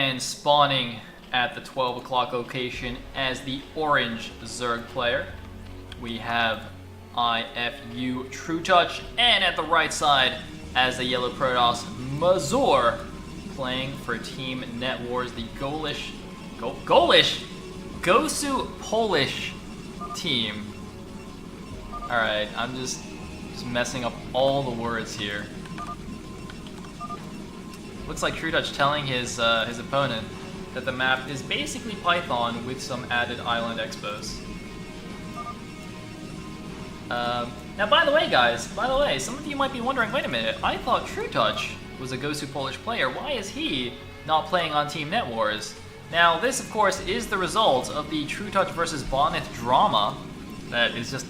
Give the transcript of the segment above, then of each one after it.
And spawning at the 12 o'clock location as the orange Zerg player, we have iFU True Touch, and at the right side as the yellow Protoss, Mazur, playing for Team Net Wars, the Gosu Polish team. Alright, I'm just messing up all the words here. Looks like True Touch telling his opponent that the map is basically Python with some added island expos. Now, by the way, guys, some of you might be wondering, wait a minute, I thought True Touch was a Gosu Polish player. Why is he not playing on Team Net Wars? Now, this, of course, is the result of the True Touch versus Bonith drama that is just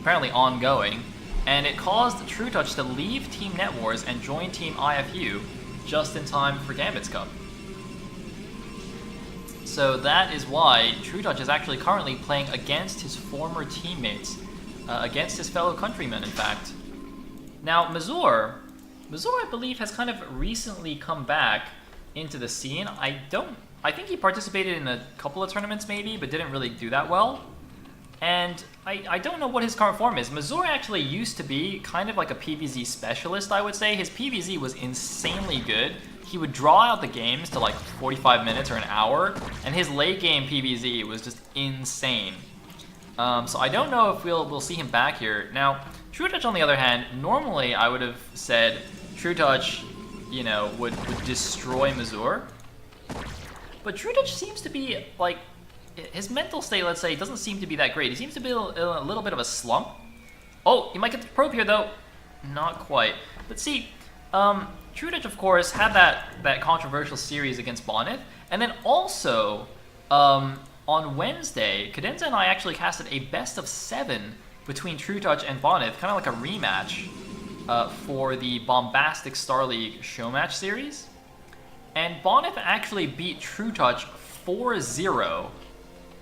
apparently ongoing, and it caused True Touch to leave Team Net Wars and join Team iFU just in time for Gambit Cup. So that is why True Touch is actually currently playing against his former teammates, against his fellow countrymen, in fact. Now, Mazur, I believe, has kind of recently come back into the scene. I think he participated in a couple of tournaments maybe, but didn't really do that well. And I don't know what his current form is. Mazur actually used to be kind of like a PvZ specialist, I would say. His PvZ was insanely good. He would draw out the games to like 45 minutes or an hour, and his late game PvZ was just insane. So I don't know if we'll see him back here. Now, True Touch, on the other hand, normally I would have said True Touch, you know, would destroy Mazur. But True Touch seems to be like, his mental state, let's say, doesn't seem to be that great. He seems to be in a little bit of a slump. Oh, he might get the probe here, though. Not quite. But see, True Touch, of course, had that controversial series against Bonith. And then also, on Wednesday, Cadenza and I actually casted a best of 7 between True Touch and Bonith, kind of like a rematch for the Bombastic Star League show match series. And Bonith actually beat True Touch 4-0.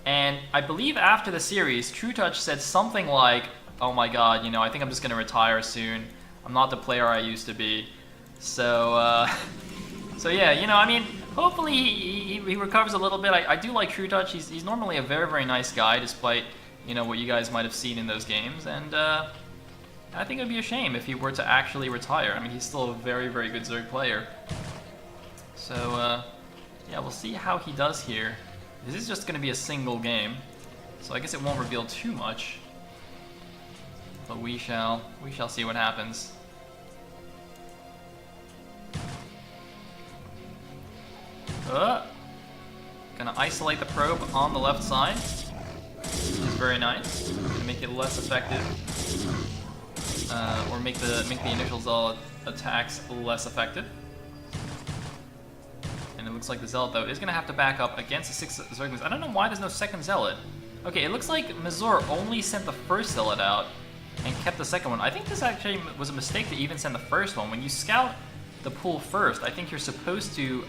And I believe after the series, True Touch said something like, oh my god, you know, I think I'm just going to retire soon. I'm not the player I used to be. So, so yeah, you know, I mean, hopefully he recovers a little bit. I do like True Touch. He's normally a very, very nice guy, despite, you know, what you guys might have seen in those games. And I think it would be a shame if he were to actually retire. I mean, he's still a very, very good Zerg player. So, yeah, we'll see how he does here. This is just going to be a single game, so I guess it won't reveal too much. But we shall see what happens. Gonna isolate the probe on the left side, which is very nice. Gonna make it less effective, or make the initial Zealot attacks less effective. And it looks like the Zealot, though, is going to have to back up against the 6 Zerglings. I don't know why there's no second Zealot. Okay, it looks like Mazur only sent the first Zealot out and kept the second one. I think this actually was a mistake to even send the first one. When you scout the pool first, I think you're supposed to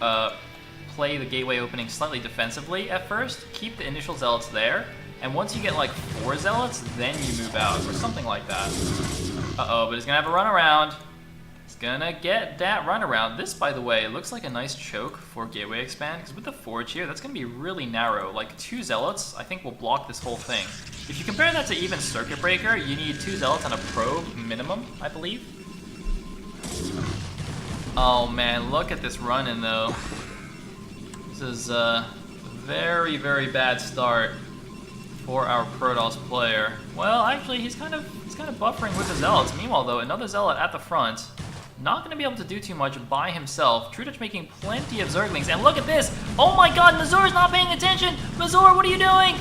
play the gateway opening slightly defensively at first, keep the initial Zealots there, and once you get like 4 Zealots, then you move out, or something like that. Uh-oh, but he's going to have a run around. Gonna get that runaround. This, by the way, looks like a nice choke for Gateway Expand, because with the Forge here, that's gonna be really narrow. Like 2 Zealots, I think, will block this whole thing. If you compare that to even Circuit Breaker, you need 2 Zealots and a Probe minimum, I believe. Oh man, look at this run-in though. This is a very, very bad start for our Protoss player. Well, actually, he's kind of buffering with the Zealots. Meanwhile, though, another Zealot at the front. Not going to be able to do too much by himself. True Touch making plenty of Zerglings. And look at this! Oh my god, Mazur's not paying attention! Mazur, what are you doing?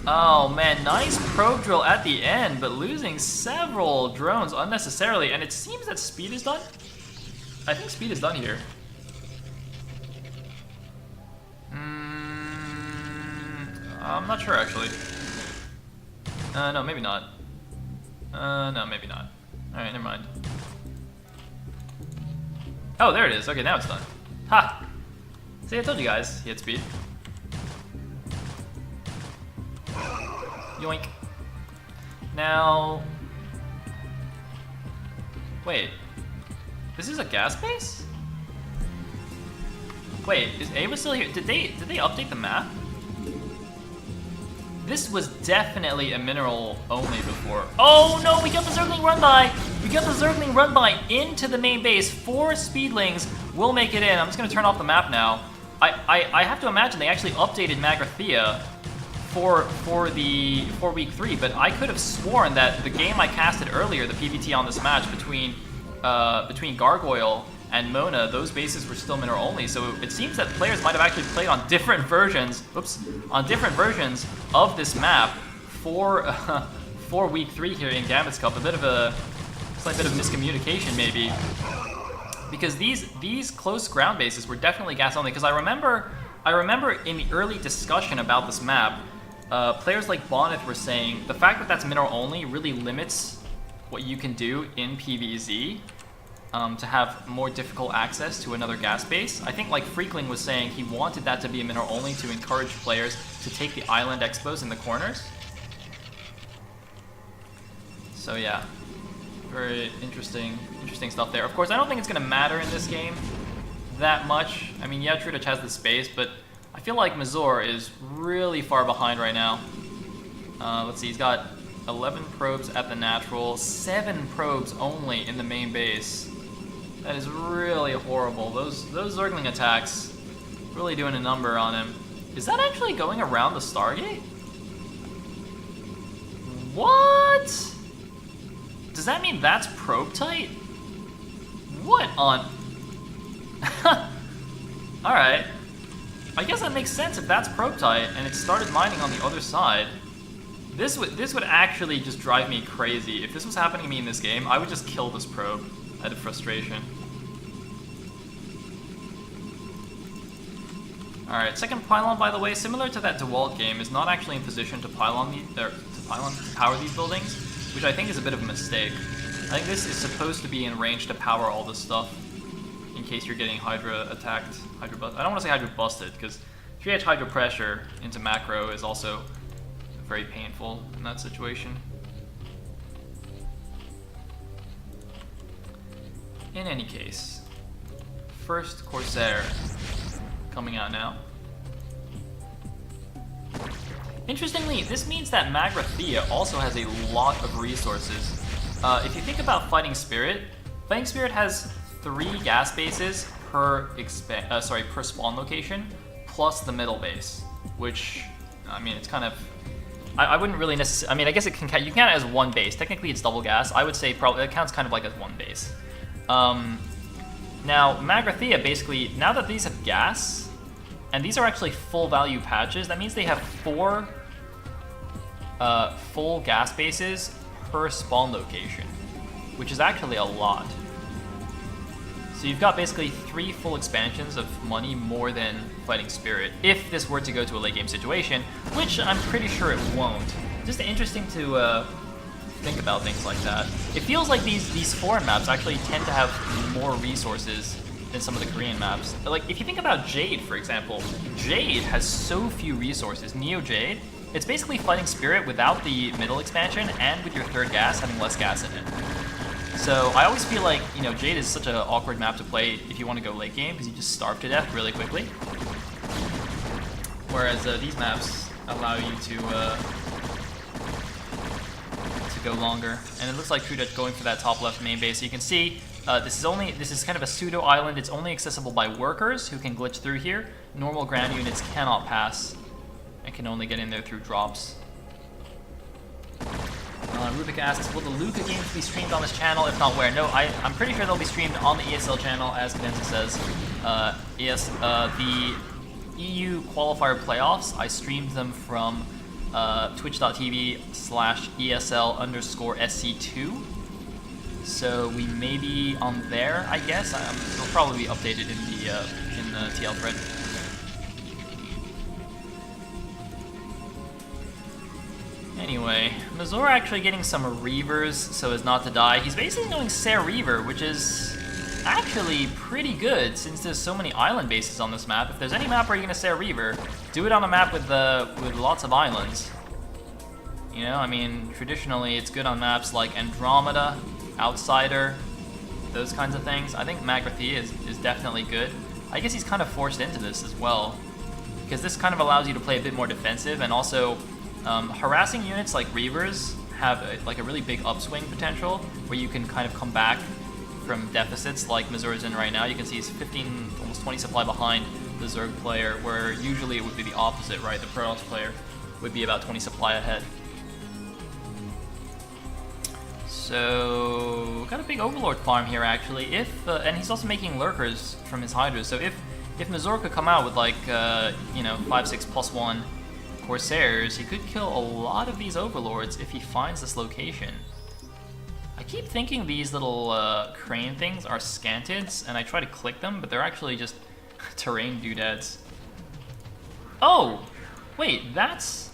Oh man, nice probe drill at the end, but losing several drones unnecessarily. And it seems that speed is done. I think speed is done here. I'm not sure, actually. No, maybe not. No, maybe not. Alright, never mind. Oh, there it is. Okay, now it's done. Ha! See, I told you guys he had speed. Yoink. Now... Wait. This is a gas base? Wait, is Ava still here? Did they update the map? This was definitely a mineral only before. Oh no, we got the Zergling run by! We got the Zergling run by into the main base. 4 speedlings will make it in. I'm just gonna turn off the map now. I have to imagine they actually updated Magrathea for week 3, but I could have sworn that the game I casted earlier, the PvT on this match between Gargoyle and Mona, those bases were still mineral only. So it seems that players might have actually played on different versions. Oops, on different versions of this map for week 3 here in Gambit Cup. A bit of a slight bit of miscommunication maybe, because these close ground bases were definitely gas only. Because I remember in the early discussion about this map, players like Bonneth were saying the fact that that's mineral only really limits what you can do in PvZ. To have more difficult access to another gas base. I think like Freakling was saying he wanted that to be a mineral only to encourage players to take the island expos in the corners. So yeah, very interesting stuff there. Of course, I don't think it's going to matter in this game that much. I mean, yeah, Trudach has the space, but I feel like Mazur is really far behind right now. Let's see, he's got 11 probes at the natural, 7 probes only in the main base. That is really horrible. Those Zergling attacks really doing a number on him. Is that actually going around the Stargate? What? Does that mean that's probe tight? What on? Alright. I guess that makes sense if that's probe tight and it started mining on the other side. This would actually just drive me crazy. If this was happening to me in this game, I would just kill this probe out of frustration. Alright, second pylon, by the way, similar to that DeWalt game, is not actually in position to power these buildings, which I think is a bit of a mistake. I think this is supposed to be in range to power all this stuff, in case you're getting Hydra attacked, Hydra busted. I don't want to say Hydra busted, because 3H Hydra pressure into macro is also very painful in that situation. In any case, first Corsair coming out now. Interestingly, this means that Magrathea also has a lot of resources. If you think about Fighting Spirit has 3 gas bases per spawn location, plus the middle base, which, I mean, it's kind of, I wouldn't really necessarily, I mean, I guess you can count it as 1 base. Technically, it's double gas. I would say probably it counts kind of like as 1 base. Now, Magrathea basically, now that these have gas, and these are actually full value patches, that means they have 4 full gas bases per spawn location, which is actually a lot. So you've got basically 3 full expansions of money more than Fighting Spirit, if this were to go to a late game situation, which I'm pretty sure it won't. Just interesting to think about things like that. It feels like these foreign maps actually tend to have more resources than some of the Korean maps. But like, if you think about Jade, for example, Jade has so few resources. Neo Jade, it's basically Fighting Spirit without the middle expansion and with your 3rd gas having less gas in it. So I always feel like, you know, Jade is such an awkward map to play if you want to go late game, because you just starve to death really quickly. Whereas these maps allow you to go longer. And it looks like Trudach going for that top left main base. So you can see this is kind of a pseudo island. It's only accessible by workers who can glitch through here. Normal ground units cannot pass and can only get in there through drops. Rubik asks, will the Luca games be streamed on this channel? If not, where? No, I'm pretty sure they'll be streamed on the ESL channel, as Cadenza says. The EU qualifier playoffs, I streamed them from twitch.tv/ESL_SC2. So we may be on there, I guess. It'll probably be updated in the TL thread. Anyway, Mazur actually getting some Reavers so as not to die. He's basically going Ser Reaver, which is actually pretty good since there's so many island bases on this map. If there's any map where you're going to Ser Reaver, do it on a map with lots of islands. You know, I mean, traditionally it's good on maps like Andromeda, Outsider, those kinds of things. I think Magrathea is definitely good. I guess he's kind of forced into this as well, because this kind of allows you to play a bit more defensive, and also harassing units like Reavers have like a really big upswing potential, where you can kind of come back from deficits like Mazur's in right now. You can see he's 15, almost 20 supply behind the Zerg player, where usually it would be the opposite, right? The Protoss player would be about 20 supply ahead. So, got a big Overlord farm here actually. If and he's also making lurkers from his Hydras. So if Mazur could come out with like you know 5/6 +1 Corsairs, he could kill a lot of these Overlords if he finds this location. I keep thinking these little crane things are scantids, and I try to click them, but they're actually just terrain doodads. Oh, wait, that's.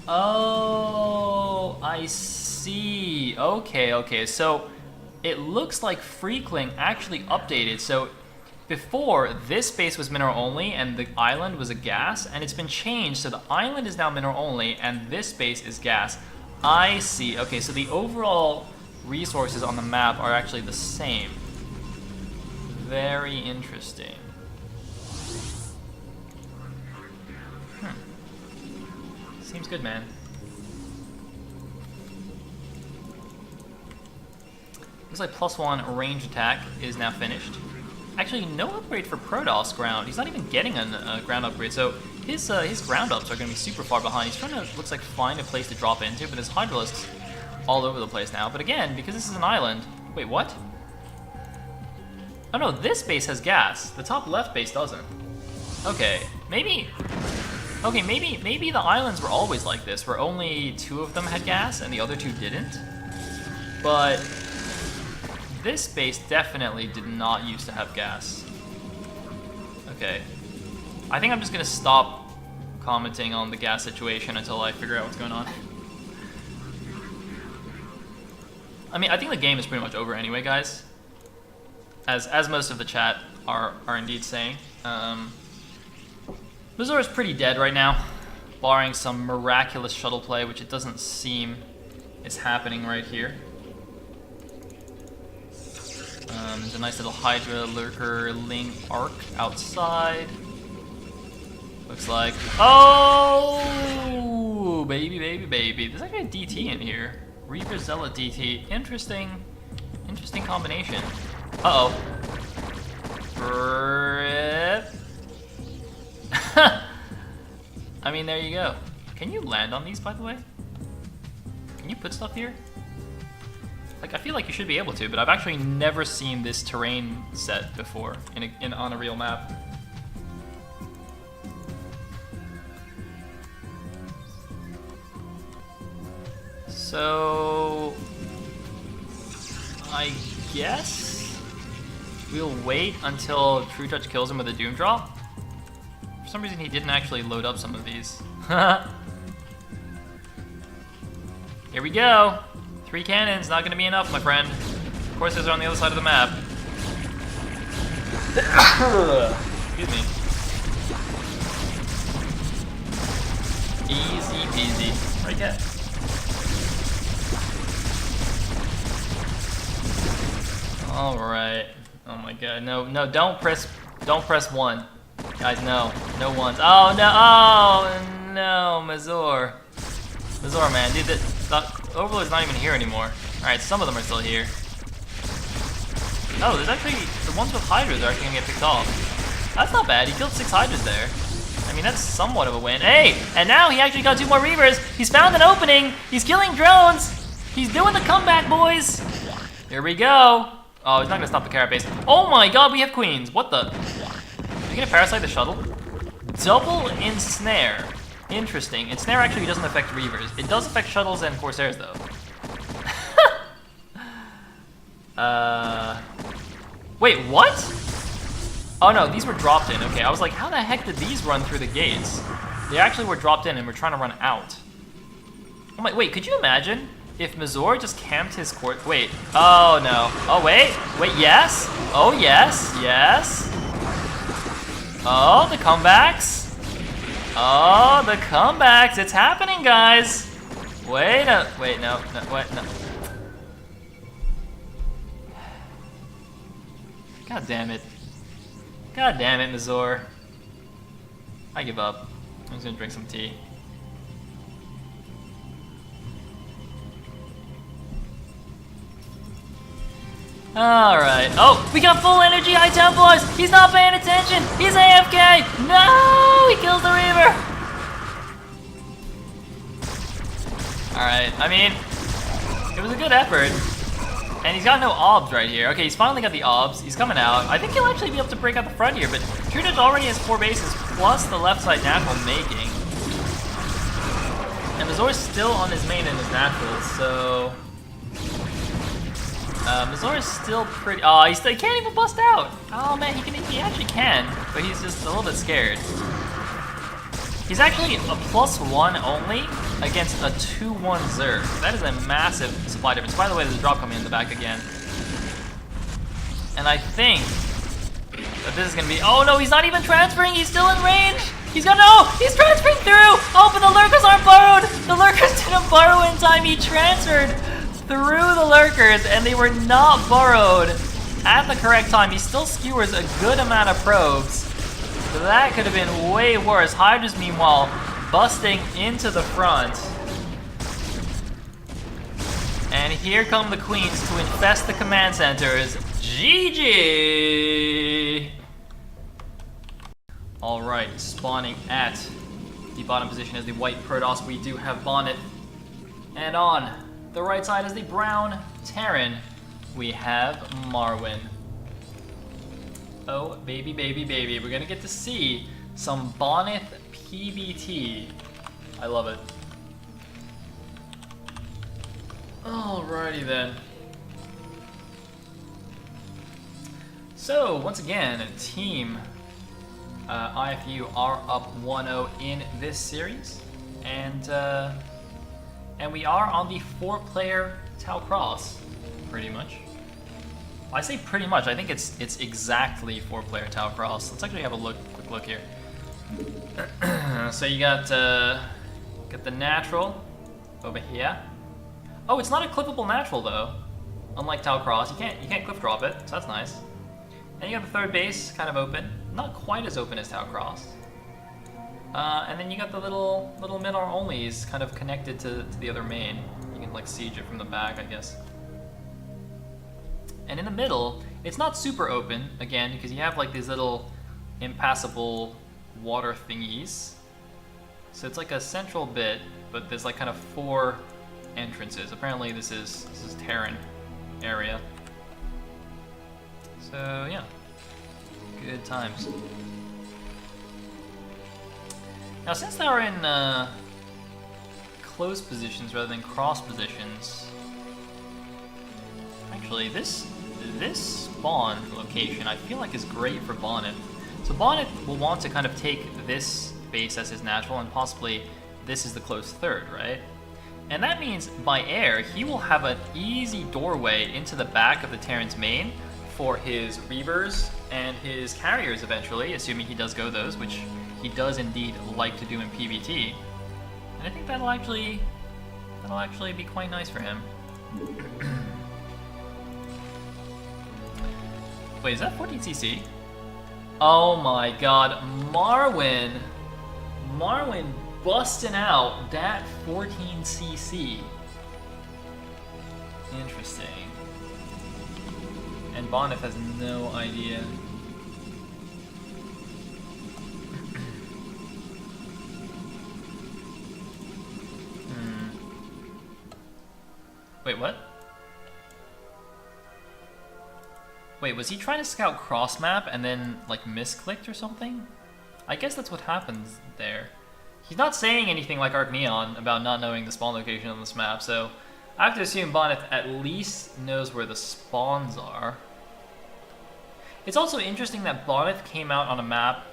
Oh, I see. Okay. So it looks like Freakling actually updated. So before, this base was mineral only and the island was a gas, and it's been changed. So the island is now mineral only and this base is gas. I see. Okay, so the overall resources on the map are actually the same. Very interesting. Seems good, man. Looks like +1 range attack is now finished. Actually, no upgrade for Protoss ground. He's not even getting a ground upgrade, so his ground ups are going to be super far behind. He's trying to, looks like, find a place to drop into, but his Hydralisk's all over the place now. But again, because this is an island... Wait, what? Oh no, this base has gas. The top left base doesn't. Okay, maybe... Okay, maybe the islands were always like this, where only 2 of them had gas and the other 2 didn't. But this base definitely did not used to have gas. Okay. I think I'm just gonna stop commenting on the gas situation until I figure out what's going on. I mean, I think the game is pretty much over anyway, guys. As most of the chat are indeed saying. Mazur is pretty dead right now, barring some miraculous shuttle play, which it doesn't seem is happening right here. There's a nice little Hydra Lurker Ling arc outside. Looks like... Oh! Baby. There's actually a DT in here. Reaper Zealot DT. Interesting combination. Uh-oh. Rip. I mean, there you go. Can you land on these, by the way? Can you put stuff here? Like, I feel like you should be able to, but I've actually never seen this terrain set before on a real map. So I guess we'll wait until True Touch kills him with a Doom Drop. For some reason, he didn't actually load up some of these. Here we go. 3 cannons, not gonna be enough, my friend. Of course, those are on the other side of the map. Excuse me. Easy peasy. Right, get. All right. Oh my God. No, don't press 1. Guys, no ones. Oh no, Mazur, man, dude, the Overlord's not even here anymore. All right, some of them are still here. Oh, there's actually the ones with Hydras are actually gonna get picked off. That's not bad. He killed 6 Hydras there. I mean, that's somewhat of a win. Hey, and now he actually got 2 more Reavers. He's found an opening. He's killing drones. He's doing the comeback, boys. Here we go. Oh, he's not gonna stop the Carrot base. Oh my God, we have Queens. What the? Are you gonna Parasite the shuttle? Double Ensnare. Interesting. Ensnare actually doesn't affect Reavers. It does affect shuttles and Corsairs, though. Wait, what? Oh no, these were dropped in. Okay, I was like, how the heck did these run through the gates? They actually were dropped in and we're trying to run out. Oh my, wait, could you imagine if Mazur just camped his court? Wait, oh no. Oh wait, yes. Oh yes. Oh, the comebacks. Oh, the comebacks. It's happening, guys. Wait, no. God damn it. God damn it, Mazur. I give up. I'm just gonna drink some tea. Alright. Oh, we got full energy High Templars! He's not paying attention! He's AFK! No! He kills the Reaver! Alright, I mean, it was a good effort. And he's got no obs right here. Okay, he's finally got the obs. He's coming out. I think he'll actually be able to break out the front here, but True Dutch already has 4 bases, plus the left side natural making. And Mazur's still on his main and his natural, so... Mazur is still pretty... Oh, he can't even bust out! Oh man, he actually can, but he's just a little bit scared. He's actually a +1 only against a 2-1 Zerg. That is a massive supply difference. By the way, there's a drop coming in the back again. And I think that this is gonna be... Oh no, he's not even transferring, he's still in range! He's transferring through! Oh, but the Lurkers aren't burrowed! The Lurkers didn't burrow in time, he transferred through the Lurkers, and they were not burrowed at the correct time. He still skewers a good amount of probes. So that could have been way worse. Hydra's, meanwhile, busting into the front. And here come the Queens to infest the command centers. GG! Alright, spawning at the bottom position is the white Protoss. We do have Bonnet. And on the right side is the brown Terran. We have Marwyn. Oh, baby, baby, baby. We're gonna get to see some Bonnet PBT. I love it. Alrighty then. So, once again, Team iFU are up 1-0 in this series. And we are on the 4-player Tau Cross, pretty much. I say pretty much, I think it's exactly 4-player Tau Cross. Let's actually have a quick look here. So you got the natural over here. Oh, it's not a clippable natural though. Unlike Tau Cross, you can't cliff drop it, so that's nice. And you got the third base kind of open, not quite as open as Tau Cross. And then you got the little middle onlys kind of connected to the other main. You can like siege it from the back, I guess. And in the middle, it's not super open, again, because you have like these little impassable water thingies. So it's like a central bit, but there's like kind of 4 entrances. Apparently this is Terran area. So yeah, good times. Now since they are in close positions rather than cross positions, actually this spawn location I feel like is great for Bonnet. So Bonnet will want to kind of take this base as his natural, and possibly this is the close third, right? And that means by air, he will have an easy doorway into the back of the Terran's main for his Reavers and his carriers eventually, assuming he does go those, which he does indeed like to do in PvT. And I think that'll actually be quite nice for him. Wait, is that 14cc? Oh my god, Marwyn busting out that 14cc. Interesting. And Bonnet has no idea. Wait, what? Wait, was he trying to scout cross map and then like misclicked or something? I guess that's what happens there. He's not saying anything like Arc Neon about not knowing the spawn location on this map, so I have to assume Bonnet at least knows where the spawns are. It's also interesting that Bonnet came out on a map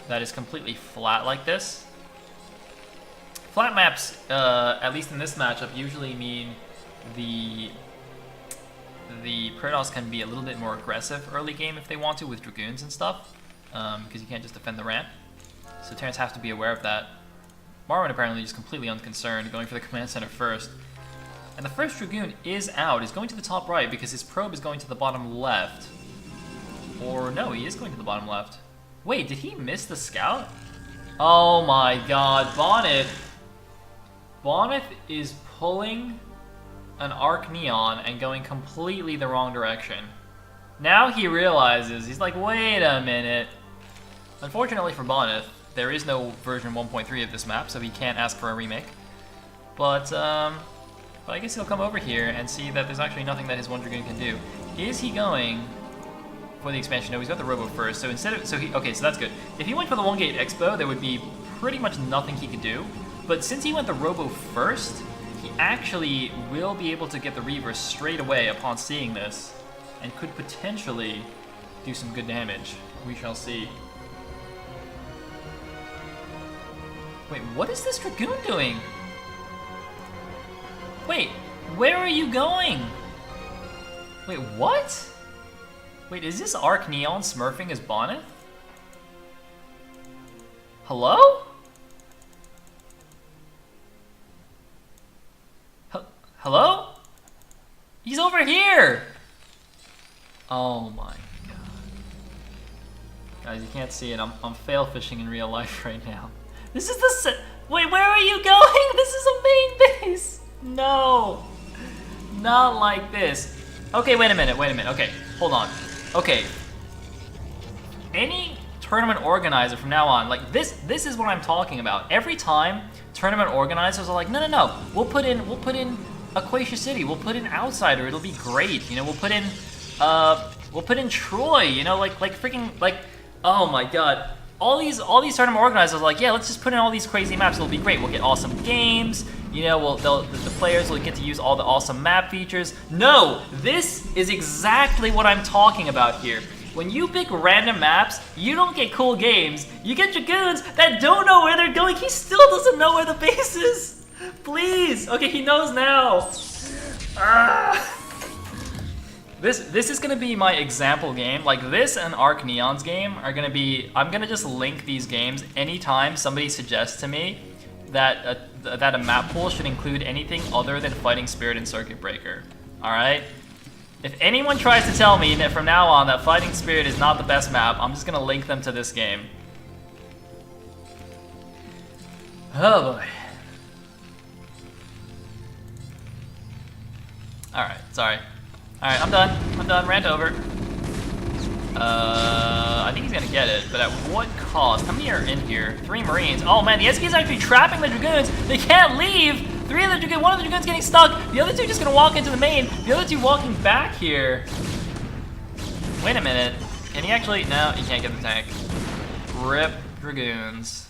that is completely flat like this. Flat maps, at least in this matchup, usually mean the Protoss can be a little bit more aggressive early game if they want to with Dragoons and stuff, because you can't just defend the ramp. So Terrans have to be aware of that. Marwyn apparently is completely unconcerned, going for the command center first. And the first Dragoon is out. He's going to the top right because his probe is going to the bottom left. Or no, he is going to the bottom left. Wait, did he miss the scout? Oh my god, Bonneth. Bonneth is pulling an Arc Neon and going completely the wrong direction. Now he realizes, he's like, wait a minute. Unfortunately for Bonneth, there is no version 1.3 of this map, so he can't ask for a remake. But I guess he'll come over here and see that there's actually nothing that his One Dragoon can do. Is he going for the expansion? No, he's got the Robo first. So instead of, okay, so that's good. If he went for the 1-gate Expo, there would be pretty much nothing he could do. But since he went the Robo first, he actually will be able to get the Reaver straight away upon seeing this, and could potentially do some good damage. We shall see. Wait, what is this Dragoon doing? Wait, where are you going? Wait, what? Wait, is this Arc Neon smurfing as Bonneth? Hello? Hello? He's over here! Oh my god. Guys, you can't see it. I'm fail fishing in real life right now. This is the wait, where are you going? This is a main base! No! Not like this. Okay, wait a minute. Okay, hold on. Okay. Any tournament organizer from now on, like this is what I'm talking about. Every time tournament organizers are like, no, we'll put in Aquatia City, we'll put in Outsider, it'll be great. You know, we'll put in Troy, you know, like freaking, like, oh my god. All these tournament organizers are like, yeah, let's just put in all these crazy maps, it'll be great. We'll get awesome games, you know, the players will get to use all the awesome map features. No, this is exactly what I'm talking about here. When you pick random maps, you don't get cool games. You get Dragoons that don't know where they're going. He still doesn't know where the base is. Please. Okay, he knows now. This is gonna be my example game. Like this and Arc Neon's game are gonna be. I'm gonna just link these games anytime somebody suggests to me that a map pool should include anything other than Fighting Spirit and Circuit Breaker. All right. If anyone tries to tell me that from now on that Fighting Spirit is not the best map, I'm just gonna link them to this game. Oh boy. Alright, sorry. Alright, I'm done, rant over. I think he's gonna get it, but at what cost? How many are in here? 3 Marines. Oh man, the SK is actually trapping the Dragoons. They can't leave! 3 of the Dragoons, 1 of the Dragoons getting stuck. The other 2 just gonna walk into the main. The other 2 walking back here. Wait a minute. Can he actually? No, he can't get the tank. Rip Dragoons.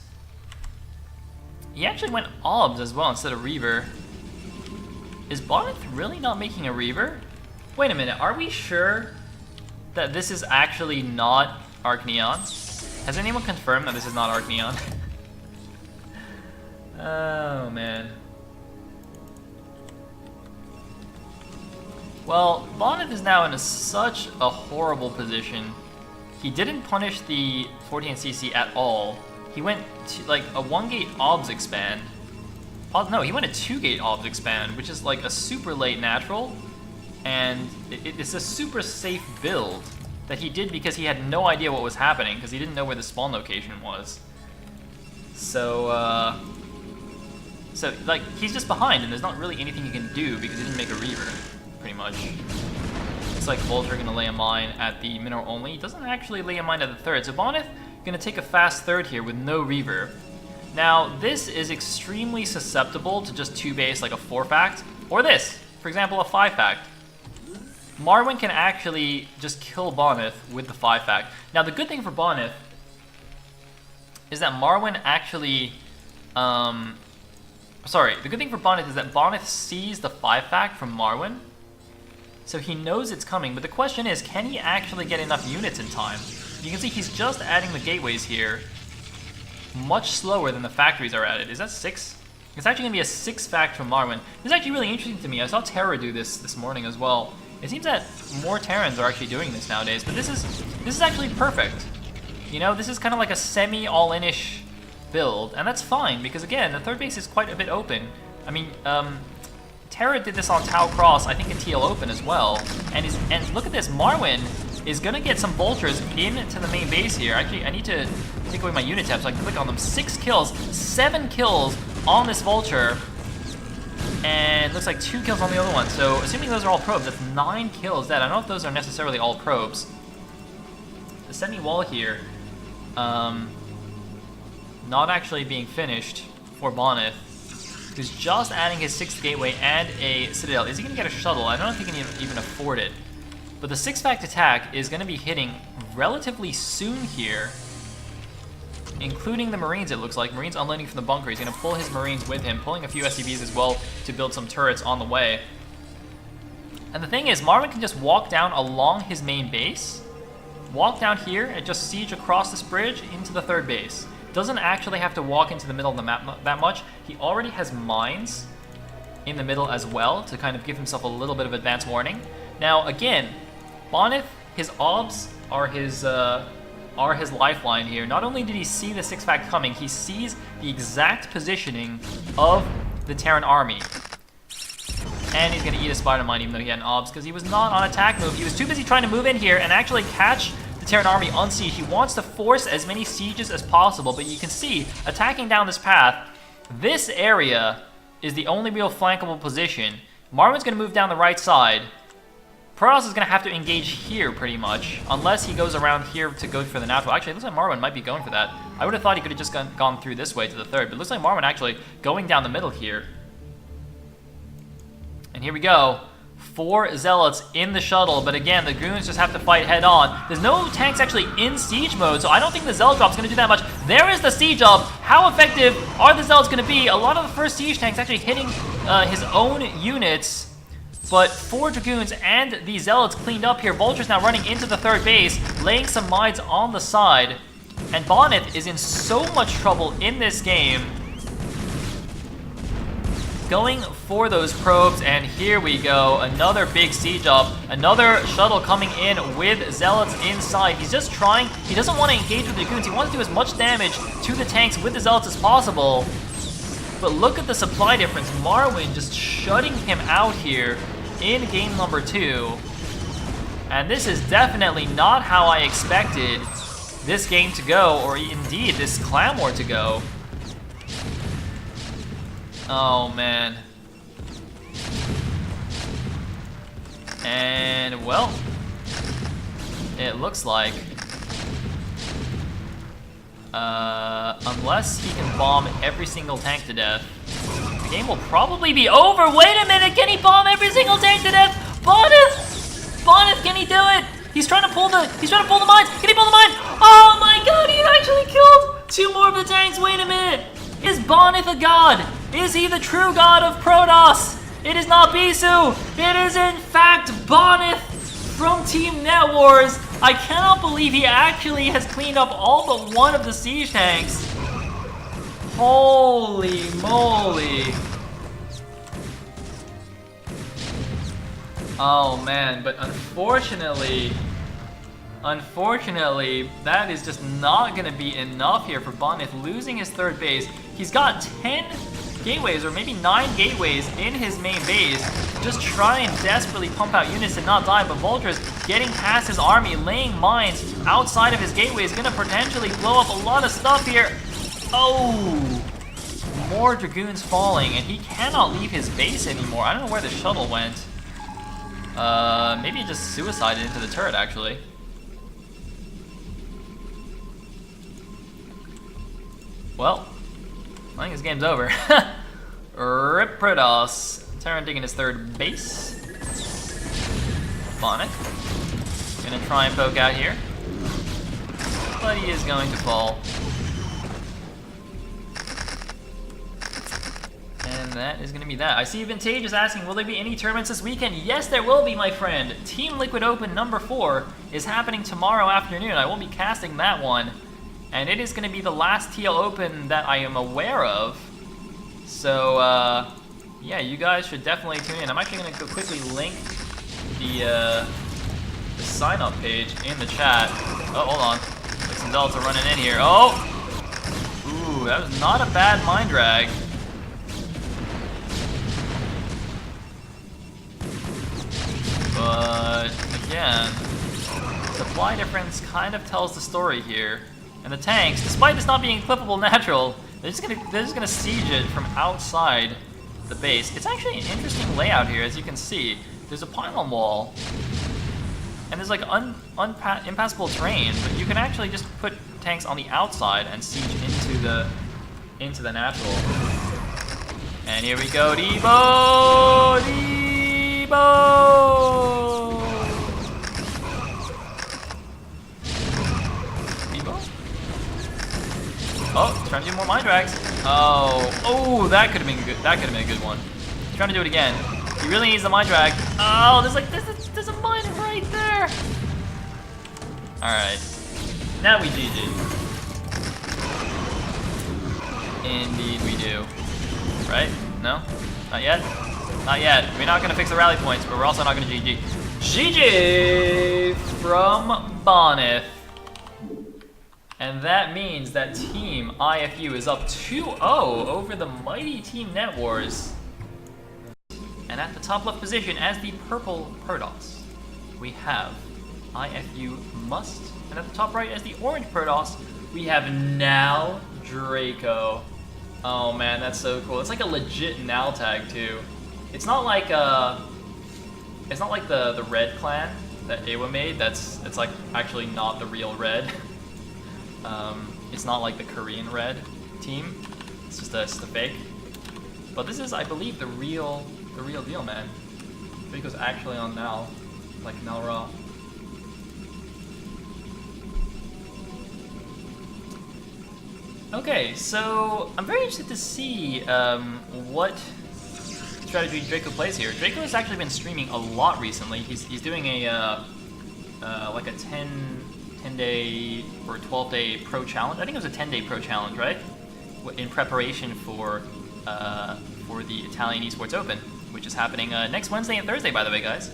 He actually went Obs as well instead of Reaver. Is Bonneth really not making a Reaver? Wait a minute, are we sure that this is actually not Arc Neon? Has anyone confirmed that this is not Arc Neon? Oh man. Well, Bonneth is now in such a horrible position. He didn't punish the 14cc at all. He went to like a 1-gate Obs expand. Oh, no, he went a 2-gate Obs expand, which is like a super late natural. And it's a super safe build that he did because he had no idea what was happening, because he didn't know where the spawn location was. So, like, he's just behind, and there's not really anything he can do because he didn't make a Reaver, pretty much. It's like Vulture gonna lay a mine at the mineral only. He doesn't actually lay a mine at the third, so Bonneth gonna take a fast third here with no Reaver. Now, this is extremely susceptible to just 2 base, like a 4-fact, or this, for example, a 5-fact. Marwyn can actually just kill Bonneth with the 5-fact. Now, the good thing for Bonneth is that Marwyn actually, the good thing for Bonneth is that Bonneth sees the 5-fact from Marwyn, so he knows it's coming, but the question is, can he actually get enough units in time? You can see he's just adding the gateways here, much slower than the factories are added. Is that 6? It's actually going to be a 6-fact from Marwyn. This is actually really interesting to me. I saw Terra do this morning as well. It seems that more Terrans are actually doing this nowadays, but this is actually perfect. You know, this is kind of like a semi-all-in-ish build, and that's fine, because again, the third base is quite a bit open. I mean, Terra did this on Tau Cross, I think in TL Open as well, and look at this, Marwyn is going to get some vultures into the main base here. Actually, I need to take away my unit tab so I can click on them. 6 kills, 7 kills on this vulture. And looks like 2 kills on the other one. So assuming those are all probes, that's 9 kills dead. I don't know if those are necessarily all probes. The semi-wall here, not actually being finished for Bonith, who's just adding his 6th gateway and a citadel. Is he going to get a shuttle? I don't think he can even afford it. But the 6-fact attack is going to be hitting relatively soon here, including the Marines, it looks like. Marines unloading from the bunker. He's going to pull his Marines with him, pulling a few SCVs as well to build some turrets on the way. And the thing is, Marvin can just walk down along his main base, walk down here, and just siege across this bridge into the 3rd base. Doesn't actually have to walk into the middle of the map that much. He already has mines in the middle as well to kind of give himself a little bit of advance warning. Now, again, Bonith, his obs are his lifeline here. Not only did he see the 6-fact coming, he sees the exact positioning of the Terran army. And he's going to eat a spider mine even though he had an obs because he was not on attack move. He was too busy trying to move in here and actually catch the Terran army on siege. He wants to force as many sieges as possible, but you can see, attacking down this path, this area is the only real flankable position. Marvin's going to move down the right side. Protoss is going to have to engage here pretty much, unless he goes around here to go for the natural. Actually, it looks like Marvin might be going for that. I would have thought he could have just gone through this way to the 3rd, but it looks like Marvin actually going down the middle here. And here we go. 4 Zealots in the shuttle, but again, the Goons just have to fight head on. There's no tanks actually in siege mode, so I don't think the Zealot drop's going to do that much. There is the siege up. How effective are the Zealots going to be? A lot of the first siege tanks actually hitting his own units, but 4 Dragoons and the Zealots cleaned up here. Vulture's now running into the 3rd base, laying some mines on the side, and Bonith is in so much trouble in this game. Going for those probes, and here we go. Another big siege up. Another shuttle coming in with Zealots inside. He's just trying. He doesn't want to engage with the Dragoons. He wants to do as much damage to the tanks with the Zealots as possible. But look at the supply difference. Marwyn just shutting him out here in game number 2. And this is definitely not how I expected this game to go, or indeed this clan war to go. Oh, man. And, well, it looks like, unless he can bomb every single tank to death, the game will probably be over. Wait a minute, can he bomb every single tank to death? Bonith! Bonith, can he do it? He's trying to pull the mines. Can he pull the mines? Oh my god, he actually killed 2 more of the tanks. Wait a minute. Is Bonith a god? Is he the true god of Protoss? It is not Bisu. It is in fact Bonith from Team Net Wars. I cannot believe he actually has cleaned up all but 1 of the siege tanks. Holy moly. Oh man, but unfortunately, that is just not going to be enough here for Bonith, losing his 3rd base. He's got 10 gateways, or maybe 9 gateways in his main base, just trying desperately pump out units and not die, but Vulture's getting past his army, laying mines outside of his gateway is going to potentially blow up a lot of stuff here. Oh! More Dragoons falling, and he cannot leave his base anymore. I don't know where the shuttle went. Maybe he just suicided into the turret, actually. Well, I think this game's over. Rip Protoss. Terran digging his 3rd base. Bonnet. Gonna try and poke out here. But he is going to fall. And that is gonna be that. I see Vintage is asking, will there be any tournaments this weekend? Yes, there will be, my friend. Team Liquid Open number 4 is happening tomorrow afternoon. I won't be casting that one. And it is going to be the last TL Open that I am aware of. So, yeah, you guys should definitely tune in. I'm actually going to go quickly link the sign-up page in the chat. Oh, hold on. Like some Zealots are running in here. Oh! Ooh, that was not a bad mind drag. But, again, supply difference kind of tells the story here. And the tanks, despite this not being clippable natural, they're just gonna siege it from outside the base. It's actually an interesting layout here, as you can see. There's a pylon wall, and there's like impassable terrain, but you can actually just put tanks on the outside and siege into the natural. And here we go, Debo! Debo! Oh, trying to do more mind drags. Oh, that could have been good. That could have been a good one. He's trying to do it again. He really needs the mind drag. Oh, there's a mine right there. All right, now we GG. Indeed, we do. Right? No, not yet. Not yet. We're not gonna fix the rally points, but we're also not gonna GG. GG from Bonif. And that means that Team iFU is up 2-0 over the mighty Team NetWars. And at the top left position, as the purple Protoss, we have iFU Must. And at the top right, as the orange Protoss, we have Now Draco. Oh man, that's so cool. It's like a legit Now tag too. It's not like the Red clan that Awa made. It's like actually not the real Red. It's not like the Korean Red team. It's just a fake. But this is, I believe, the real deal, man. Draco's actually on Now, like Now Raw. Okay, so I'm very interested to see what strategy Draco plays here. Draco has actually been streaming a lot recently. He's doing a like a 10-day or 12-day pro challenge. I think it was a 10-day pro challenge, right? In preparation for the Italian Esports Open, which is happening next Wednesday and Thursday, by the way, guys.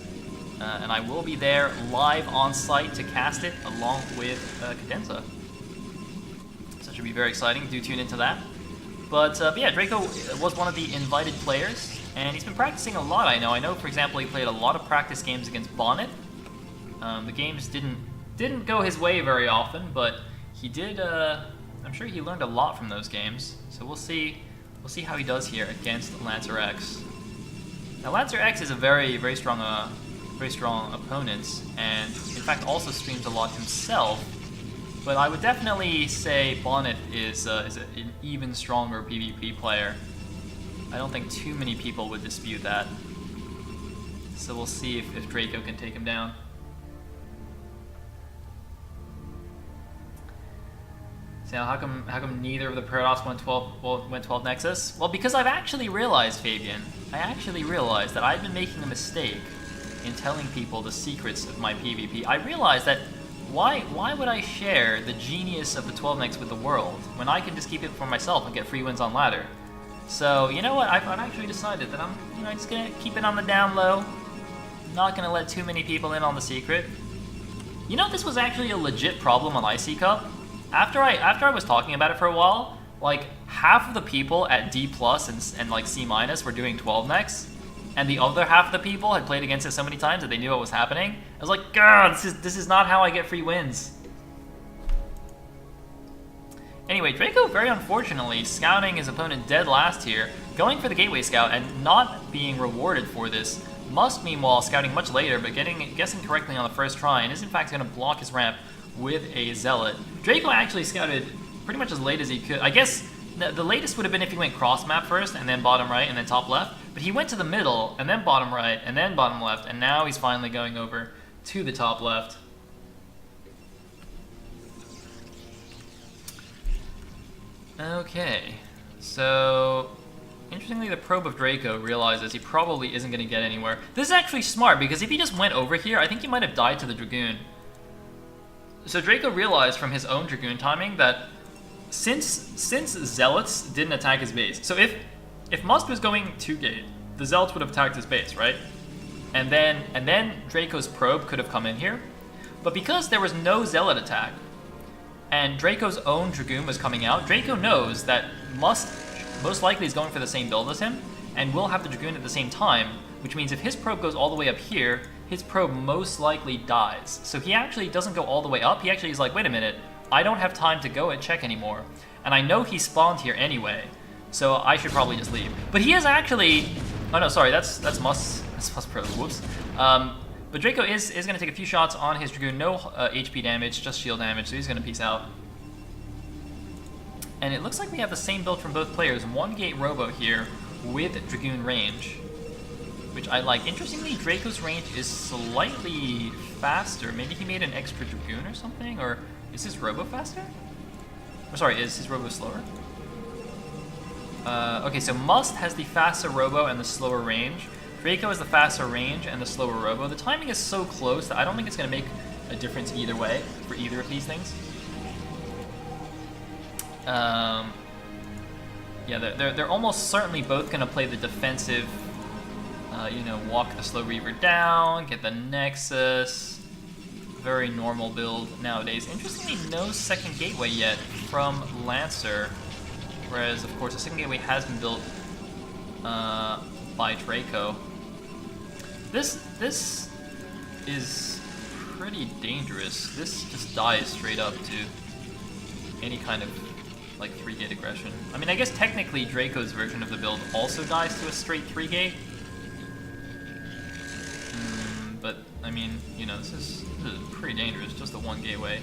And I will be there live on site to cast it along with Cadenza. So it should be very exciting. Do tune into that. But yeah, Draco was one of the invited players, and he's been practicing a lot. I know, for example, he played a lot of practice games against Bonnet. The games didn't go his way very often, but he did. I'm sure he learned a lot from those games. So we'll see how he does here against Lancer X. Now Lancer X is a very strong opponent, and in fact also streams a lot himself. But I would definitely say Bonnet is an even stronger PvP player. I don't think too many people would dispute that. So we'll see if Draco can take him down. So now, how come neither of the Protoss went 12 Nexus? Well, because I've actually realized, Fabian, that I've been making a mistake in telling people the secrets of my PvP. I realized that why would I share the genius of the 12 Nex with the world when I can just keep it for myself and get free wins on ladder? So you know what? I've actually decided that I'm just gonna keep it on the down low. Not gonna let too many people in on the secret. You know, this was actually a legit problem on IC Cup. After I was talking about it for a while, like half of the people at D+ and like C- were doing 12 Nex, and the other half of the people had played against it so many times that they knew what was happening. I was like, God, this is not how I get free wins. Anyway, Draco, very unfortunately, scouting his opponent dead last here, going for the Gateway Scout and not being rewarded for this. Must, meanwhile, scouting much later, but guessing correctly on the first try, and is in fact going to block his ramp with a Zealot. Draco actually scouted pretty much as late as he could. I guess the latest would have been if he went cross map first, and then bottom right, and then top left. But he went to the middle, and then bottom right, and then bottom left, and now he's finally going over to the top left. Okay, so interestingly, the probe of Draco realizes he probably isn't going to get anywhere. This is actually smart, because if he just went over here, I think he might have died to the Dragoon. So Draco realized from his own Dragoon timing that since Zealots didn't attack his base, so if Must was going to gate, the Zealots would have attacked his base, right? And then Draco's probe could have come in here. But because there was no Zealot attack, and Draco's own Dragoon was coming out, Draco knows that Must most likely is going for the same build as him, and will have the Dragoon at the same time, which means if his probe goes all the way up here, his probe most likely dies. So he actually doesn't go all the way up. He actually is like, wait a minute, I don't have time to go and check anymore. And I know he spawned here anyway, so I should probably just leave. But he is actually... Oh no, sorry, that's Must probe, whoops. But Draco is going to take a few shots on his Dragoon. No HP damage, just shield damage, so he's going to peace out. And it looks like we have the same build from both players. 1-gate Robo here with Dragoon range, which I like. Interestingly, Draco's range is slightly faster. Maybe he made an extra Dragoon or something? Or is his Robo faster? Or sorry, is his Robo slower? Okay, so Must has the faster Robo and the slower range. Draco has the faster range and the slower Robo. The timing is so close that I don't think it's going to make a difference either way for either of these things. Yeah, they're almost certainly both going to play the defensive, you know, walk the slow Reaver down, get the Nexus. Very normal build nowadays. Interestingly, no second gateway yet from Lancer, whereas, of course, the second gateway has been built by Draco. This is pretty dangerous. This just dies straight up to any kind of like 3-gate aggression. I mean, I guess technically Draco's version of the build also dies to a straight 3-gate. But I mean, you know, this is pretty dangerous. Just the 1 gateway.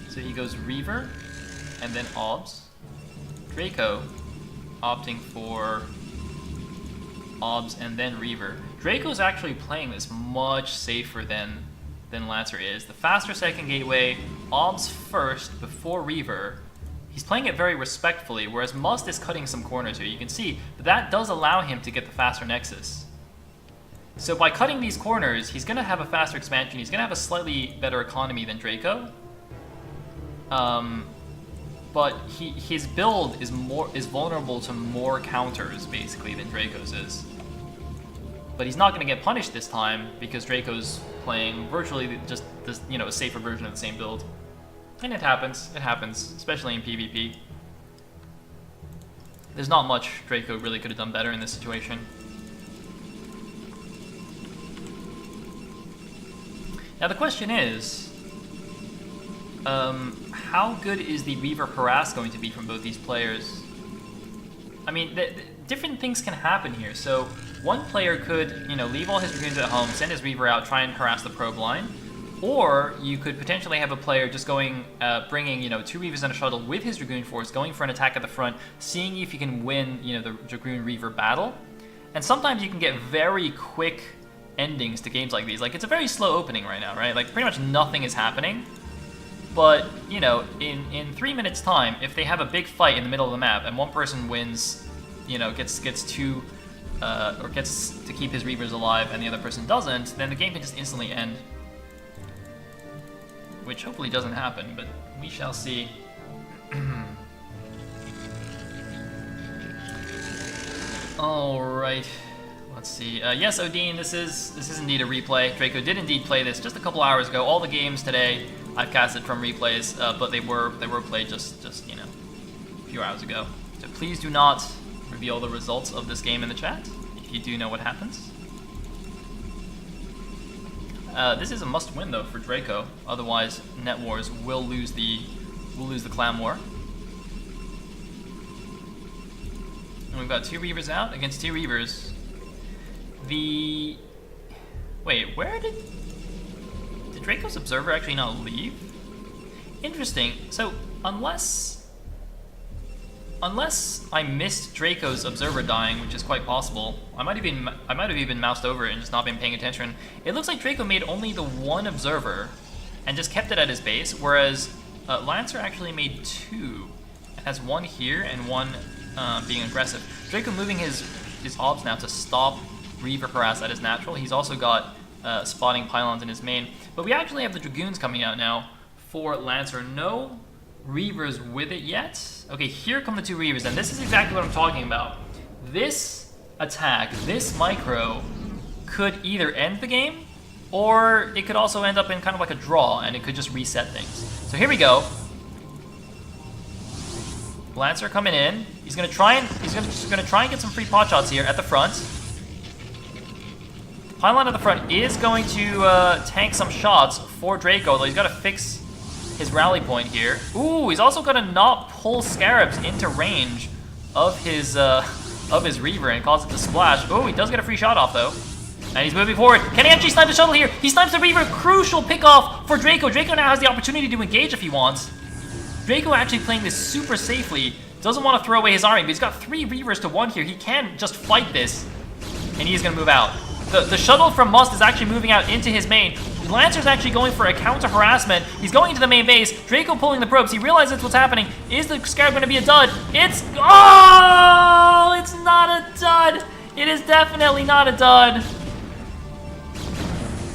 So he goes Reaver and then Obs. Draco opting for Obs and then Reaver. Draco's actually playing this much safer than Lancer is. The faster second gateway, Obs first before Reaver. He's playing it very respectfully, whereas Must is cutting some corners here. You can see that does allow him to get the faster Nexus. So by cutting these corners, he's going to have a faster expansion. He's going to have a slightly better economy than Draco. But his build is vulnerable to more counters basically than Draco's is. But he's not going to get punished this time because Draco's playing virtually just this, you know, a safer version of the same build. And it happens, especially in PvP. There's not much Draco really could have done better in this situation. Now the question is, how good is the Reaver harass going to be from both these players? I mean, different things can happen here. So one player could, you know, leave all his Dragoons at home, send his Reaver out, try and harass the probe line. Or you could potentially have a player just going, bringing, you know, 2 Reavers and a shuttle with his Dragoon force, going for an attack at the front, seeing if you can win, you know, the Dragoon Reaver battle. And sometimes you can get very quick endings to games like these. Like, it's a very slow opening right now, right? Like, pretty much nothing is happening. But, you know, in 3 minutes time, if they have a big fight in the middle of the map and one person wins, you know, gets to keep his Reavers alive and the other person doesn't, then the game can just instantly end. Which hopefully doesn't happen, but we shall see. Alright, let's see. Yes, Odin, this is indeed a replay. Draco did indeed play this just a couple hours ago. All the games today I've casted from replays, but they were played just you know, a few hours ago. So please do not reveal the results of this game in the chat if you do know what happens. This is a must-win though for Draco. Otherwise, Net Wars will lose the Clan War. And we've got 2 Reavers out against 2 Reavers. Wait, where did Draco's Observer actually not leave? Interesting. So unless I missed Draco's Observer dying, which is quite possible, I might have even moused over it and just not been paying attention. It looks like Draco made only the 1 Observer and just kept it at his base, whereas Lancer actually made 2. It has 1 here and 1 being aggressive. Draco moving his Obs now to stop Reaver harass at his natural. He's also got spotting pylons in his main. But we actually have the Dragoons coming out now for Lancer. No Reavers with it yet. Okay, here come the 2 Reavers, and this is exactly what I'm talking about. This attack, this micro, could either end the game, or it could also end up in kind of like a draw, and it could just reset things. So here we go. Lancer coming in. He's gonna try and get some free pot shots here at the front. Pylon at the front is going to tank some shots for Draco, although he's got to fix his rally point here. Ooh, he's also going to not pull Scarabs into range of his Reaver and cause it to splash. Oh, he does get a free shot off, though. And he's moving forward. Can he actually snipe the shuttle here? He snipes the Reaver. Crucial pickoff for Draco. Draco now has the opportunity to engage if he wants. Draco actually playing this super safely. Doesn't want to throw away his army, but he's got 3 Reavers to 1 here. He can just fight this, and he's going to move out. The shuttle from Must is actually moving out into his main. Lancer's actually going for a counter harassment. He's going into the main base. Draco pulling the probes. He realizes what's happening. Is the Scarab going to be a dud? It's... Oh! It's not a dud. It is definitely not a dud.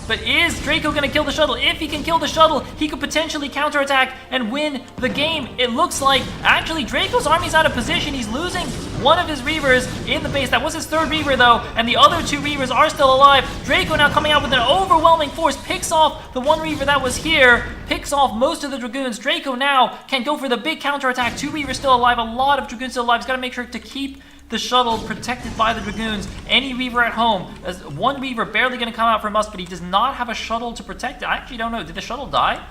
But is Draco going to kill the shuttle? If he can kill the shuttle, he could potentially counterattack and win the game. It looks like, actually, Draco's army's out of position. He's losing one of his Reavers in the base. That was his 3rd Reaver, though, and the other 2 Reavers are still alive. Draco now coming out with an overwhelming force, picks off the 1 Reaver that was here, picks off most of the Dragoons. Draco now can go for the big counterattack. 2 Reavers still alive, a lot of Dragoons still alive. He's got to make sure to keep the shuttle protected by the Dragoons. Any Reaver at home, as 1 Reaver barely going to come out from us, but he does not have a shuttle to protect it. I actually don't know. Did the shuttle die?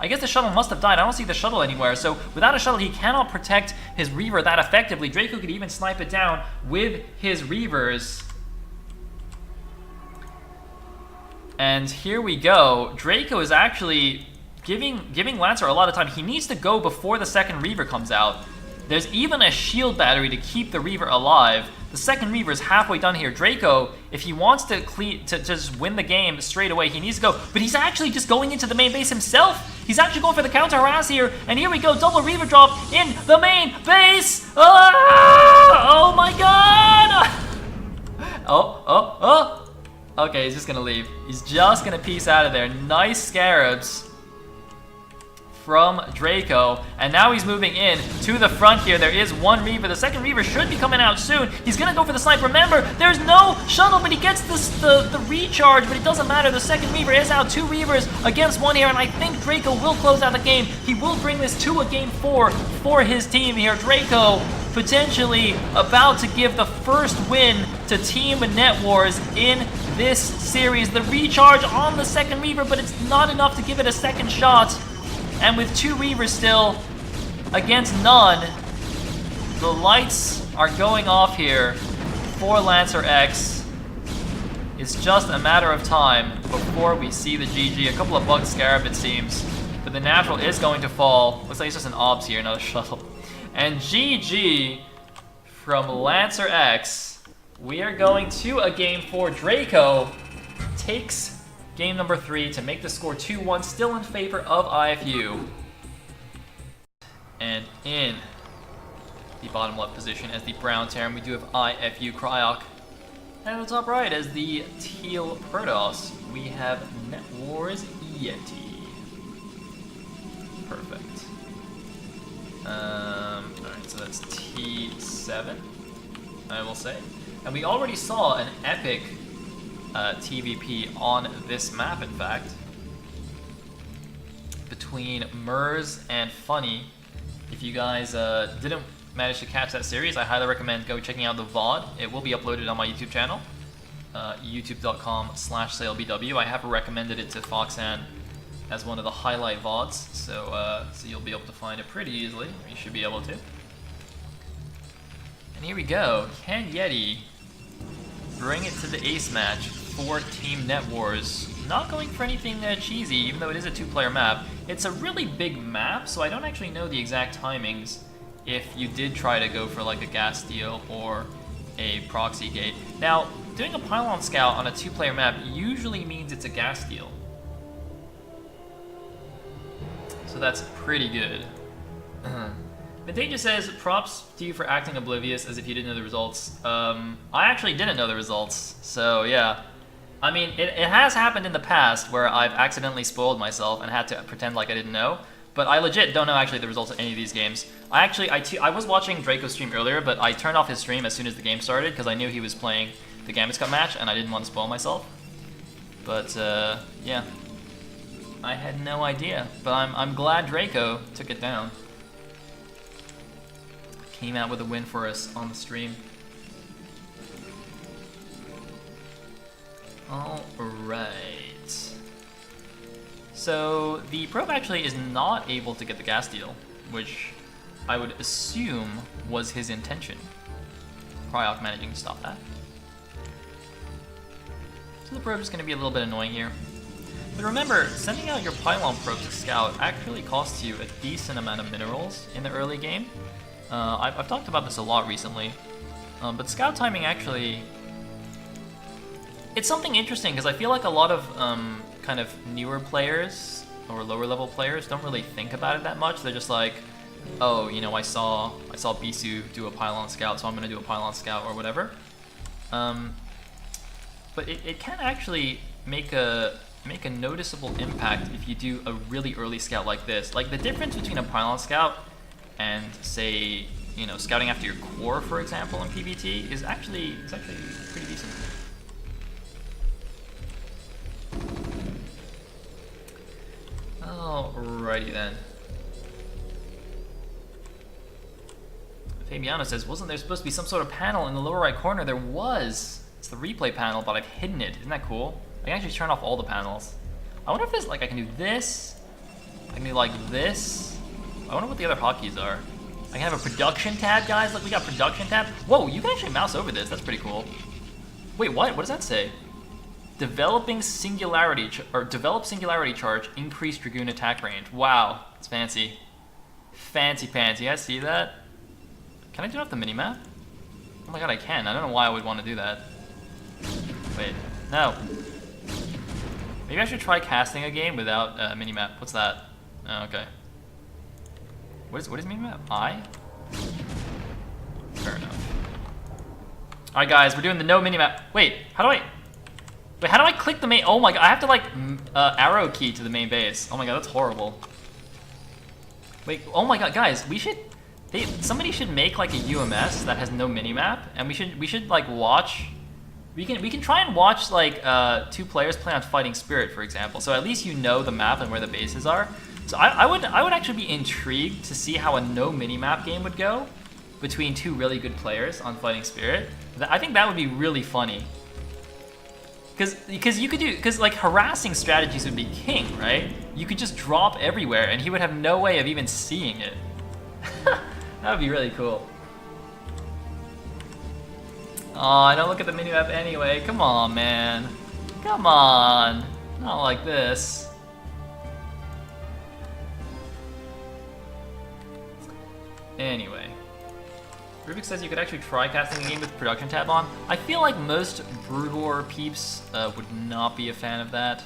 I guess the shuttle must have died. I don't see the shuttle anywhere. So without a shuttle, he cannot protect his Reaver that effectively. Draco could even snipe it down with his Reavers. And here we go. Draco is actually giving Lancer a lot of time. He needs to go before the 2nd Reaver comes out. There's even a shield battery to keep the Reaver alive. The 2nd Reaver is halfway done here. Draco, if he wants to just win the game straight away, he needs to go. But he's actually just going into the main base himself. He's actually going for the counter harass here. And here we go, double Reaver drop in the main base. Oh my god! Oh. Okay, he's just gonna leave. He's just gonna peace out of there. Nice Scarabs from Draco, and now he's moving in to the front here. There is 1 Reaver. The 2nd Reaver should be coming out soon. He's gonna go for the snipe. Remember, there's no shuttle, but he gets the recharge, but it doesn't matter. The 2nd Reaver is out. 2 Reavers against 1 here, and I think Draco will close out the game. He will bring this to a game 4 for his team here. Draco potentially about to give the first win to Team Net Wars in this series. The recharge on the 2nd Reaver, but it's not enough to give it a second shot. And with 2 Reavers still against none, the lights are going off here for Lancer X. It's just a matter of time before we see the GG. A couple of bugged Scarab, it seems. But the natural is going to fall. Looks like it's just an obs here, not a shuttle. And GG from Lancer X. We are going to a game 4. Draco takes game number 3 to make the score 2-1, still in favor of iFU. And in the bottom left position as the brown Terran, we do have iFU Cryok. And in the top right as the teal Protoss, we have Net Wars Yeti. Perfect. Alright, so that's T7, I will say. And we already saw an epic TVP on this map, in fact, between Mers and Funny. If you guys didn't manage to catch that series, I highly recommend go checking out the VOD. It will be uploaded on my YouTube channel, youtube.com/SayleBW. I have recommended it to Foxan as one of the highlight VODs, so you'll be able to find it pretty easily. You should be able to. And here we go. Can Yeti bring it to the ace match for Team Net Wars? Not going for anything cheesy, even though it is a 2-player map. It's a really big map, so I don't actually know the exact timings if you did try to go for like a gas steal or a proxy gate. Now, doing a pylon scout on a 2-player map usually means it's a gas steal. So that's pretty good. Vintage says, props to you for acting oblivious as if you didn't know the results. I actually didn't know the results, so yeah. I mean, it has happened in the past where I've accidentally spoiled myself and had to pretend like I didn't know, but I legit don't know actually the results of any of these games. I was watching Draco's stream earlier, but I turned off his stream as soon as the game started because I knew he was playing the Gambit Cup match and I didn't want to spoil myself. But, yeah. I had no idea, but I'm glad Draco took it down. Came out with a win for us on the stream. Alright. So the probe actually is not able to get the gas deal, which I would assume was his intention. Cryok managing to stop that. So the probe is going to be a little bit annoying here. But remember, sending out your pylon probe to scout actually costs you a decent amount of minerals in the early game. I've talked about this a lot recently, but scout timing actually... It's something interesting because I feel like a lot of kind of newer players or lower level players don't really think about it that much. They're just like, oh, you know, I saw Bisu do a pylon scout, so I'm gonna do a pylon scout or whatever. But it can actually make a noticeable impact if you do a really early scout like this. Like the difference between a pylon scout and say, you know, scouting after your core, for example, in PvT is actually pretty decent. Alrighty then. Fabiano says, wasn't there supposed to be some sort of panel in the lower right corner? There was. It's the replay panel, but I've hidden it. Isn't that cool? I can actually turn off all the panels. I wonder if there's like I can do this. I can do like this. I wonder what the other hotkeys are. I can have a production tab, guys. Look, we got production tab. Whoa, you can actually mouse over this. That's pretty cool. Wait, what? What does that say? Develop singularity charge, increase Dragoon attack range. Wow, it's fancy. Fancy pants. You guys see that? Can I turn off the minimap? Oh my god, I can. I don't know why I would want to do that. Wait, no. Maybe I should try casting a game without minimap. What's that? Oh, okay. What is minimap? I? Fair enough. Alright guys, we're doing the no minimap. Wait, how do I click the main? Oh my god, I have to like arrow key to the main base. Oh my god, that's horrible. Wait, oh my god, guys, somebody should make like a UMS that has no minimap, and we should like watch. We can try and watch like 2 players play on Fighting Spirit, for example. So at least you know the map and where the bases are. So I would actually be intrigued to see how a no minimap game would go between 2 really good players on Fighting Spirit. I think that would be really funny. Because like harassing strategies would be king, right? You could just drop everywhere and he would have no way of even seeing it. That would be really cool. Oh, I don't look at the minimap anyway. Come on, man. Come on. Not like this. Anyway. Rubik says you could actually try casting a game with production tab on. I feel like most Brugor peeps would not be a fan of that.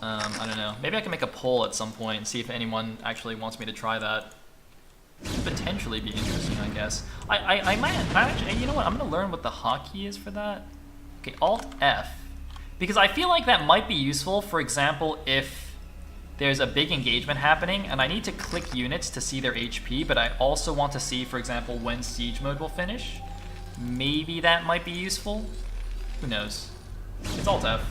I don't know. Maybe I can make a poll at some point and see if anyone actually wants me to try that. Could potentially be interesting, I guess. I might actually, you know what? I'm gonna learn what the hotkey is for that. Okay, Alt F, because I feel like that might be useful. For example, if there's a big engagement happening and I need to click units to see their HP, but I also want to see, for example, when siege mode will finish. Maybe that might be useful. Who knows? It's Alt F.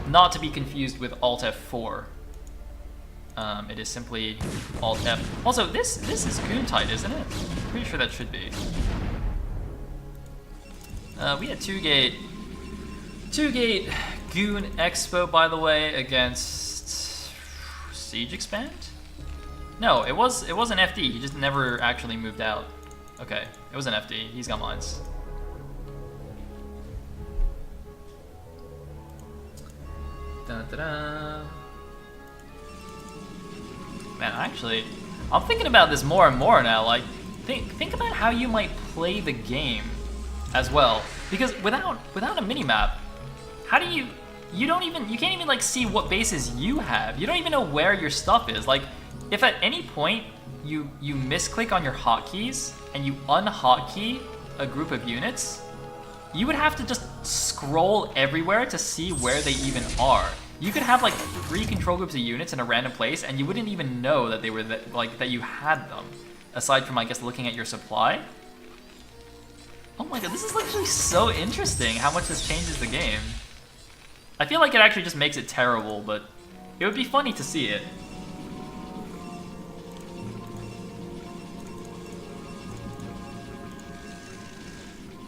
Not to be confused with Alt F4. It is simply Alt F. Also, this is Goon tight, isn't it? Pretty sure that should be. We had 2-gate Goon Expo, by the way, against Siege Expand? No, it was an FD. He just never actually moved out. Okay, it was an FD. He's got mines. Da-da-da. Man, actually, I'm thinking about this more and more now. Like, think about how you might play the game as well. Because without a minimap, how do you can't even like see what bases you have. You don't even know where your stuff is. Like, if at any point you misclick on your hotkeys and you unhotkey a group of units, you would have to just scroll everywhere to see where they even are. You could have like 3 control groups of units in a random place and you wouldn't even know that they were that you had them, aside from, I guess, looking at your supply. Oh my god, this is actually so interesting how much this changes the game. I feel like it actually just makes it terrible, but it would be funny to see it.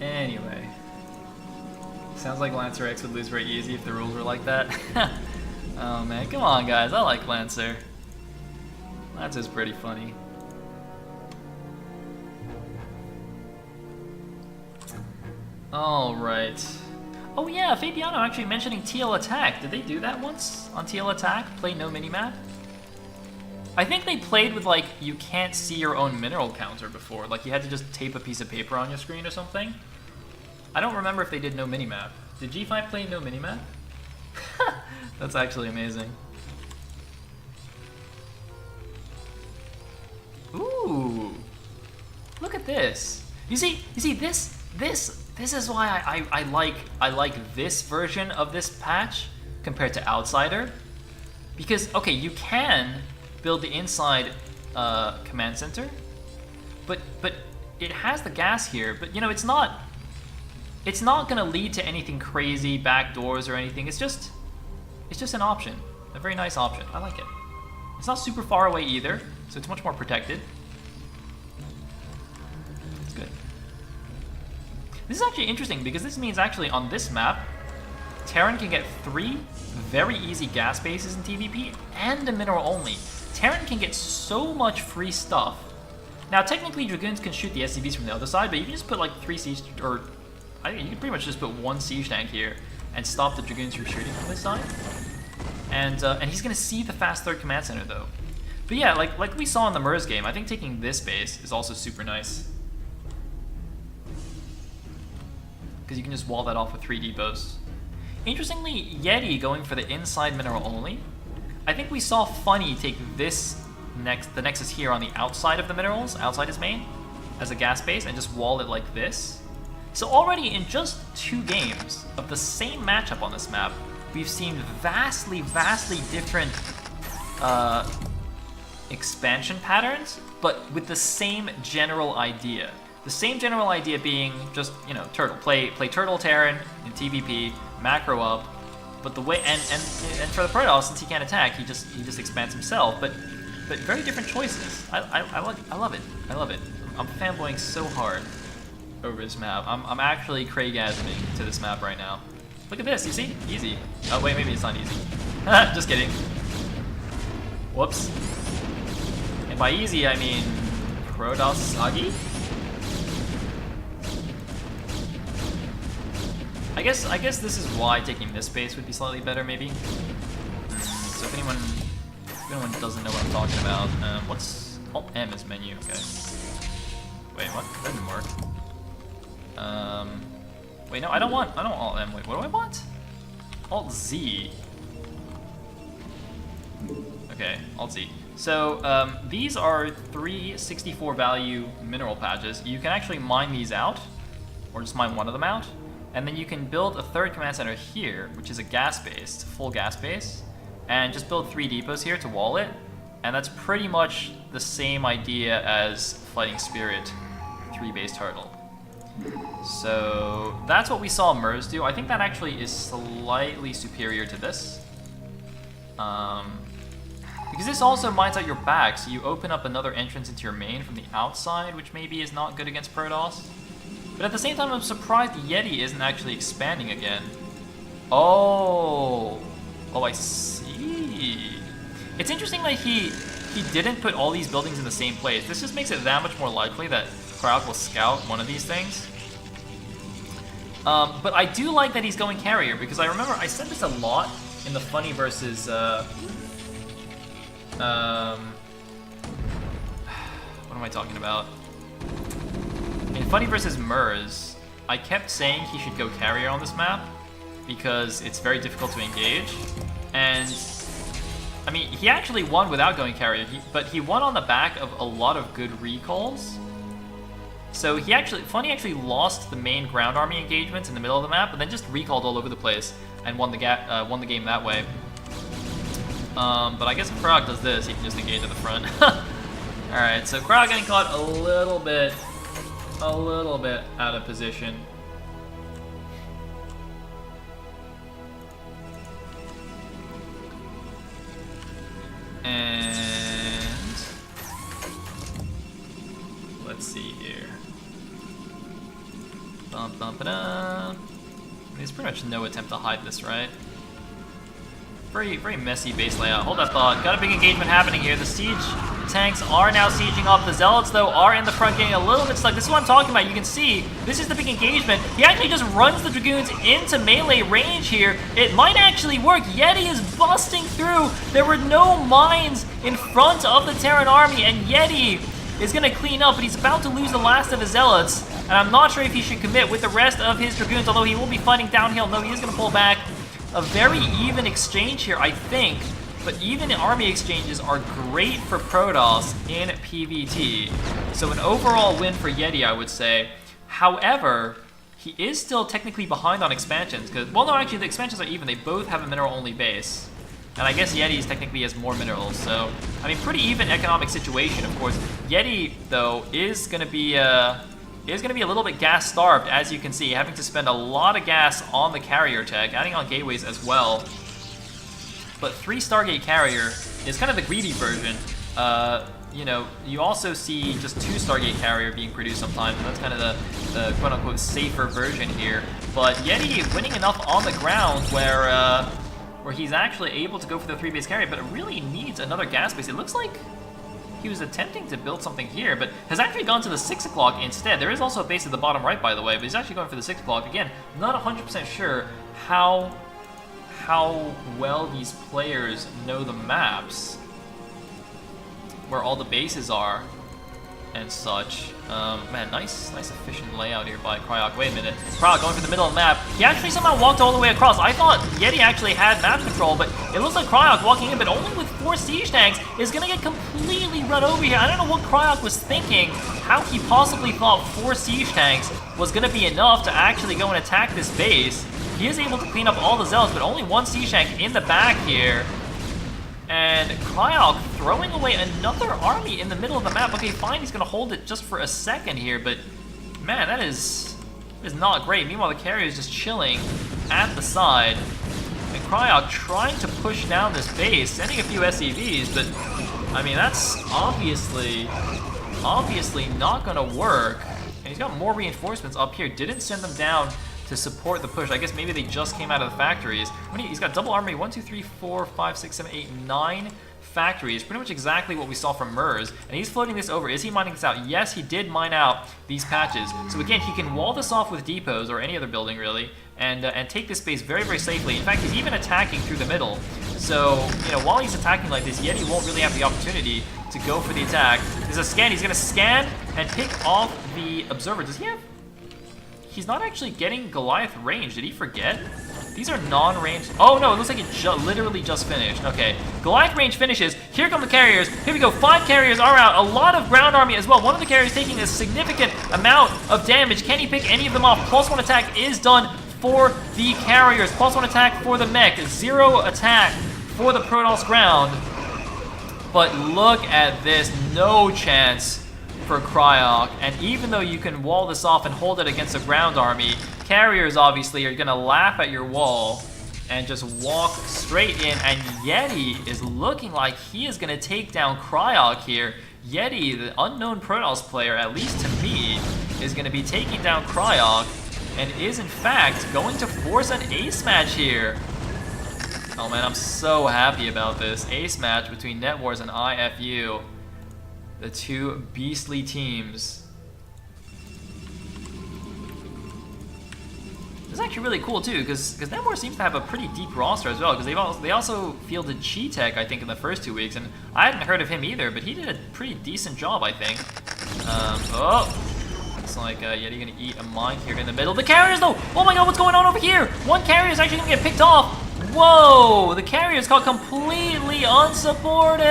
Anyway. Sounds like Lancer X would lose very easy if the rules were like that. Oh man, come on guys, I like Lancer. Lancer's pretty funny. Alright. Oh yeah, Fabiano actually mentioning TL Attack. Did they do that once on TL Attack? Play no minimap? I think they played with like, you can't see your own mineral counter before. Like you had to just tape a piece of paper on your screen or something. I don't remember if they did no minimap. Did G5 play no minimap? That's actually amazing. Ooh, look at this. You see this is why I like this version of this patch compared to Outsider, because okay, you can build the inside command center, but it has the gas here, but you know it's not gonna lead to anything crazy, backdoors or anything. It's just an option, a very nice option. I like it. It's not super far away either, so it's much more protected. It's good. This is actually interesting because this means actually on this map, Terran can get 3 very easy gas bases in TVP and a mineral only. Terran can get so much free stuff. Now technically Dragoons can shoot the SCVs from the other side, but you can just put like 3 siege, or I think you can pretty much just put 1 siege tank here and stop the Dragoons from shooting from this side. And he's gonna see the fast third command center though. But yeah, like we saw in the MERS game, I think taking this base is also super nice. Because you can just wall that off with 3 depots. Interestingly, Yeti going for the inside mineral only. I think we saw Funny take this the Nexus here on the outside of the minerals, outside his main, as a gas base, and just wall it like this. So already in just 2 games of the same matchup on this map, we've seen vastly different expansion patterns, but with the same general idea. The same general idea being just, you know, turtle. Play turtle Terran in TVP, macro up, but the way and for the Protoss, since he can't attack, he just expands himself. But very different choices. I love it. I love it. I'm fanboying so hard over this map. I'm actually Craigasming to this map right now. Look at this, you see? Easy. Oh wait, maybe it's not easy. Just kidding. Whoops. And by easy, I mean Protoss Sagi? I guess this is why taking this base would be slightly better, maybe. So if anyone doesn't know what I'm talking about, what's Alt M is menu? Okay. Wait, what? That didn't work. Wait, no, I don't want Alt M. Wait, what do I want? Alt Z. Okay, Alt Z. So these are 3 64 value mineral patches. You can actually mine these out, or just mine one of them out. And then you can build a 3rd command center here, which is a gas base, it's a full gas base, and just build 3 depots here to wall it. And that's pretty much the same idea as Fighting Spirit 3 base turtle. So that's what we saw MERS do. I think that actually is slightly superior to this. Because this also mines out your back, so you open up another entrance into your main from the outside, which maybe is not good against Protoss. But at the same time, I'm surprised Yeti isn't actually expanding again. Oh, I see. It's interesting that he didn't put all these buildings in the same place. This just makes it that much more likely that Krauk will scout one of these things. But I do like that he's going carrier, because I remember I said this a lot in the Funny versus what am I talking about? In Funny vs. MERS, I kept saying he should go carrier on this map because it's very difficult to engage. And, I mean, he actually won without going carrier, but he won on the back of a lot of good recalls. So Funny actually lost the main ground army engagements in the middle of the map, and then just recalled all over the place and won the game that way. But I guess if Krauk does this, he can just engage at the front. Alright, so Krauk getting caught a little bit out of position. And let's see here. Bum, bum, ba-dum. This pretty much no attempt to hide this, right? Very messy base layout. Hold that thought. Got a big engagement happening here. The siege tanks are now sieging up. The zealots, though, are in the front getting a little bit stuck. This is what I'm talking about. You can see this is the big engagement. He actually just runs the dragoons into melee range here. It might actually work. Yeti is busting through. There were no mines in front of the Terran army, and Yeti is going to clean up, but he's about to lose the last of his zealots, and I'm not sure if he should commit with the rest of his dragoons, although he will be fighting downhill. No, he is going to pull back. A very even exchange here, I think, but even army exchanges are great for Protoss in PvT. So an overall win for Yeti, I would say. However, he is still technically behind on expansions, because, well, no, actually, the expansions are even. They both have a mineral-only base. And I guess Yeti's technically has more minerals, so, I mean, pretty even economic situation, of course. Yeti, though, is going to be a little bit gas-starved, as you can see, having to spend a lot of gas on the carrier tech, adding on gateways as well. But 3 Stargate carrier is kind of the greedy version. You know, you also see just 2 Stargate carrier being produced sometimes, and that's kind of the quote-unquote safer version here. But Yeti winning enough on the ground where he's actually able to go for the 3 base carrier, but it really needs another gas base. It looks like he was attempting to build something here, but has actually gone to the 6 o'clock instead. There is also a base at the bottom right, by the way, but he's actually going for the 6 o'clock. Again, not 100% sure how well these players know the maps, where all the bases are and such. Man, nice efficient layout here by Cryok. Wait a minute. Cryok going for the middle of the map. He actually somehow walked all the way across. I thought Yeti actually had map control, but it looks like Cryok walking in, but only with 4 siege tanks, is going to get completely run over here. I don't know what Cryok was thinking, how he possibly thought 4 siege tanks was going to be enough to actually go and attack this base. He is able to clean up all the zealots, but only 1 siege tank in the back here. And Cryok throwing away another army in the middle of the map. Okay, fine, he's going to hold it just for a second here, but man, that is not great. Meanwhile, the carrier is just chilling at the side. And Cryok trying to push down this base, sending a few SCVs, but I mean, that's obviously not going to work. And he's got more reinforcements up here. Didn't send them down to support the push. I guess maybe they just came out of the factories. He's got double armory, 1, 2, 3, 4, 5, 6, 7, 8, 9 factories. Pretty much exactly what we saw from Mers. And he's floating this over. Is he mining this out? Yes, he did mine out these patches. So again, he can wall this off with depots or any other building really, and take this base very, very safely. In fact, he's even attacking through the middle. So, you know, while he's attacking like this, Yeti won't really have the opportunity to go for the attack. There's a scan. He's going to scan and pick off the observer. Does he have... He's not actually getting Goliath range. Did he forget? These are non-ranged. Oh no, it looks like it literally just finished. Okay, Goliath range finishes. Here come the carriers. Here we go. 5 carriers are out. A lot of ground army as well. One of the carriers taking a significant amount of damage. Can he pick any of them off? +1 attack is done for the carriers. +1 attack for the mech. 0 attack for the Protoss ground. But look at this. No chance for Cryok, and even though you can wall this off and hold it against a ground army, carriers obviously are gonna laugh at your wall and just walk straight in, and Yeti is looking like he is gonna take down Cryok here. Yeti, the unknown Protoss player, at least to me, is gonna be taking down Cryok, and is in fact going to force an ace match here. Oh man, I'm so happy about this. Ace match between NetWars and iFU. The 2 beastly teams. This is actually really cool too, because NetWars seems to have a pretty deep roster as well, because they also fielded Cheetech, I think, in the first 2 weeks, and I hadn't heard of him either, but he did a pretty decent job, I think. Looks like Yeti gonna eat a mine here in the middle. The carriers though! Oh my god, what's going on over here? One carrier is actually gonna get picked off! Whoa! The carriers got completely unsupported!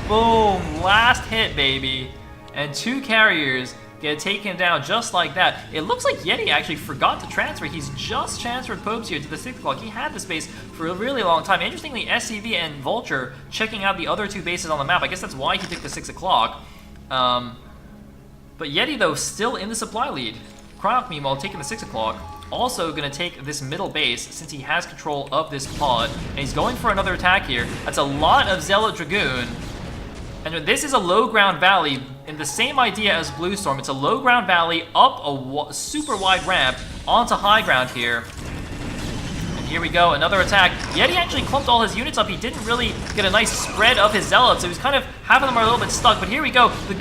Boom, last hit, baby. And 2 carriers get taken down just like that. It looks like Yeti actually forgot to transfer. He's just transferred Popes here to the 6 o'clock. He had the space for a really long time. Interestingly, SCV and Vulture checking out the other 2 bases on the map. I guess that's why he took the 6 o'clock. But Yeti, though, still in the supply lead. Cryok, meanwhile, taking the 6 o'clock. Also going to take this middle base since he has control of this pod. And he's going for another attack here. That's a lot of Zealot Dragoon. And this is a low ground valley. in the same idea as Blue Storm. It's a low ground valley, up a super wide ramp, onto high ground here. And here we go, another attack. Yeti actually clumped all his units up. He didn't really get a nice spread of his Zealots. So he was kind of, half of them are a little bit stuck. But here we go, the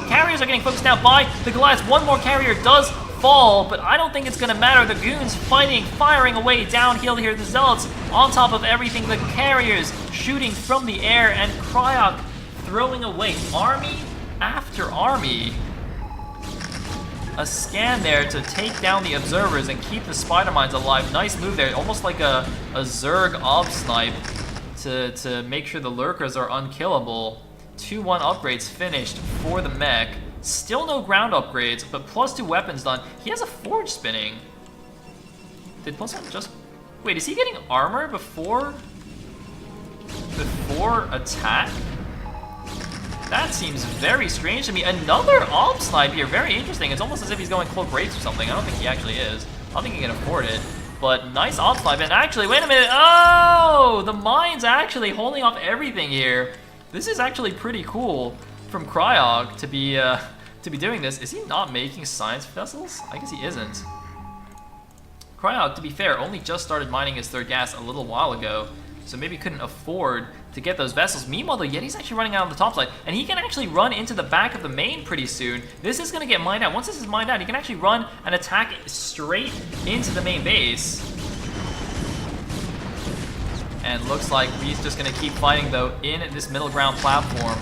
carriers are getting focused now by the Goliaths. One more carrier does fall, but I don't think it's going to matter. The Goons firing away downhill here. The Zealots on top of everything. The carriers shooting from the air, and Cryok throwing away army after army. A scan there to take down the observers and keep the spider mines alive. Nice move there, almost like a Zerg ob snipe to make sure the lurkers are unkillable. 2-1 upgrades finished for the mech. Still no ground upgrades, but +2 weapons done. He has a forge spinning. Did +1 just... Wait, is he getting armor before attack? That seems very strange to me. Another Ob Snipe here, very interesting. It's almost as if he's going Cloak Wraiths or something. I don't think he actually is. I don't think he can afford it. But nice Ob Snipe, and actually, wait a minute. Oh, the mine's actually holding off everything here. This is actually pretty cool from Cryog to be doing this. Is he not making science vessels? I guess he isn't. Cryog, to be fair, only just started mining his third gas a little while ago, so maybe couldn't afford to get those vessels. Meanwhile, the Yeti's actually running out on the top side, and he can actually run into the back of the main pretty soon. This is going to get mined out. Once this is mined out, he can actually run and attack straight into the main base. And looks like he's just going to keep fighting, though, in this middle ground platform.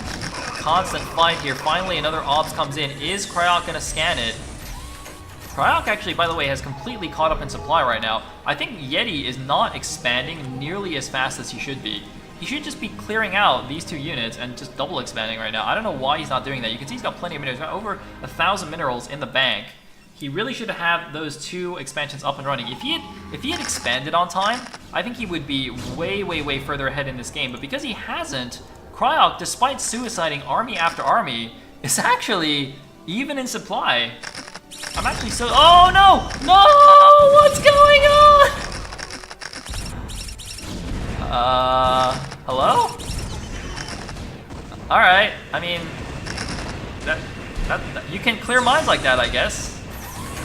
Constant fight here. Finally, another Obs comes in. Is Cryok going to scan it? Cryok actually, by the way, has completely caught up in supply right now. I think Yeti is not expanding nearly as fast as he should be. He should just be clearing out these two units and just double expanding right now. I don't know why he's not doing that. You can see he's got plenty of minerals. He's got over 1,000 minerals in the bank. He really should have those two expansions up and running. If he had expanded on time, I think he would be way, way, way further ahead in this game. But because he hasn't, Cryok, despite suiciding army after army, is actually even in supply. I'm actually so... Oh, no! No! What's going on? Hello? Alright, I mean... That, you can clear mines like that, I guess.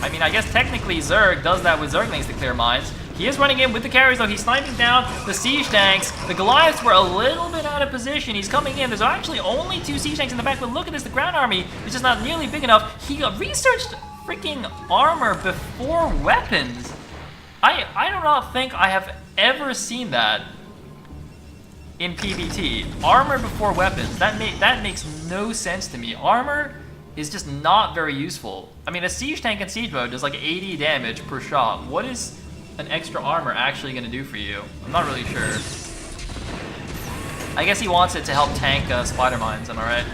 I mean, I guess technically Zerg does that with Zerglings to clear mines. He is running in with the carriers, though. He's sniping down the siege tanks. The Goliaths were a little bit out of position. He's coming in. There's actually only 2 siege tanks in the back, but look at this. The ground army is just not nearly big enough. He researched freaking armor before weapons. I do not think I have ever seen that in PvT. Armor before weapons. That makes no sense to me. Armor is just not very useful. I mean, a siege tank in siege mode does like 80 damage per shot. What is an extra armor actually going to do for you? I'm not really sure. I guess he wants it to help tank spider mines, am I right?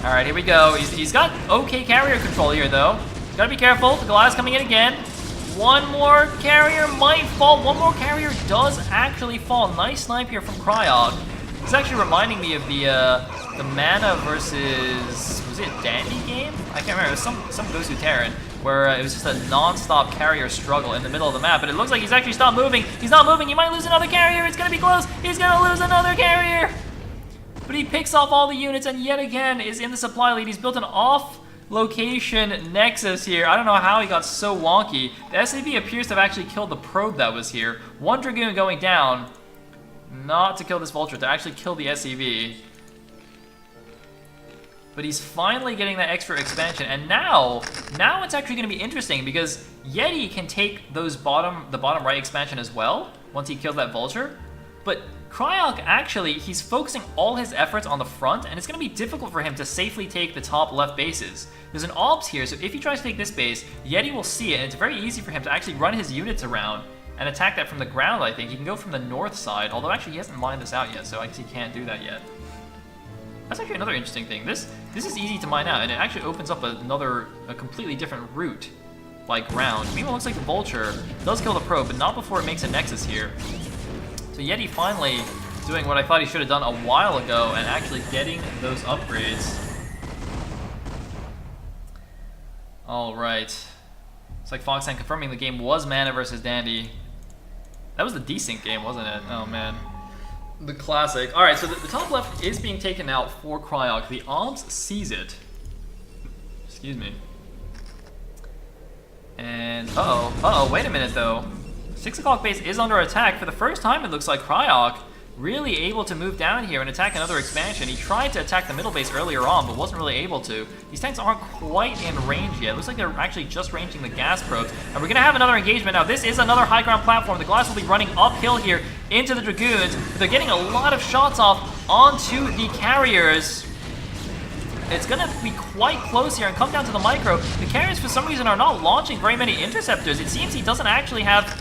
Alright, here we go. He's got okay carrier control here, though. Gotta be careful. The Goliath's coming in again. One more carrier might fall. One more carrier does actually fall. Nice snipe here from Cryog. It's actually reminding me of the Mana versus... Was it a Dandy game? I can't remember. It was some Gosu Terran, where it was just a non-stop carrier struggle in the middle of the map. But it looks like he's actually stopped moving. He's not moving. He might lose another carrier. It's going to be close. He's going to lose another carrier. But he picks off all the units and yet again is in the supply lead. He's built an off-location nexus here. I don't know how he got so wonky. The SCV appears to have actually killed the probe that was here. One Dragoon going down. Not to kill this Vulture, to actually kill the SCV. But he's finally getting that extra expansion, and now it's actually going to be interesting because Yeti can take the bottom right expansion as well once he kills that Vulture. But Cryok actually, he's focusing all his efforts on the front, and it's going to be difficult for him to safely take the top left bases. There's an Obs here, so if he tries to take this base, Yeti will see it, and it's very easy for him to actually run his units around and attack that from the ground, I think. He can go from the north side, although actually he hasn't mined this out yet, so I guess he can't do that yet. That's actually another interesting thing. This is easy to mine out, and it actually opens up a completely different route by ground. Meanwhile, it looks like the Vulture does kill the probe, but not before it makes a nexus here. So Yeti finally doing what I thought he should have done a while ago and actually getting those upgrades. Alright. It's like Foxhand confirming the game was Mana versus Dandy. That was the desync game, wasn't it? Oh man. The classic. Alright, so the top left is being taken out for Cryok. The Obs sees it. Excuse me. And, uh-oh, wait a minute though. 6 o'clock base is under attack. For the first time, it looks like Cryok really able to move down here and attack another expansion. He tried to attack the middle base earlier on, but wasn't really able to. These tanks aren't quite in range yet. Looks like they're actually just ranging the gas probes. And we're going to have another engagement. Now, this is another high ground platform. The Glass will be running uphill here into the Dragoons. They're getting a lot of shots off onto the carriers. It's going to be quite close here and come down to the micro. The carriers, for some reason, are not launching very many interceptors. It seems he doesn't actually have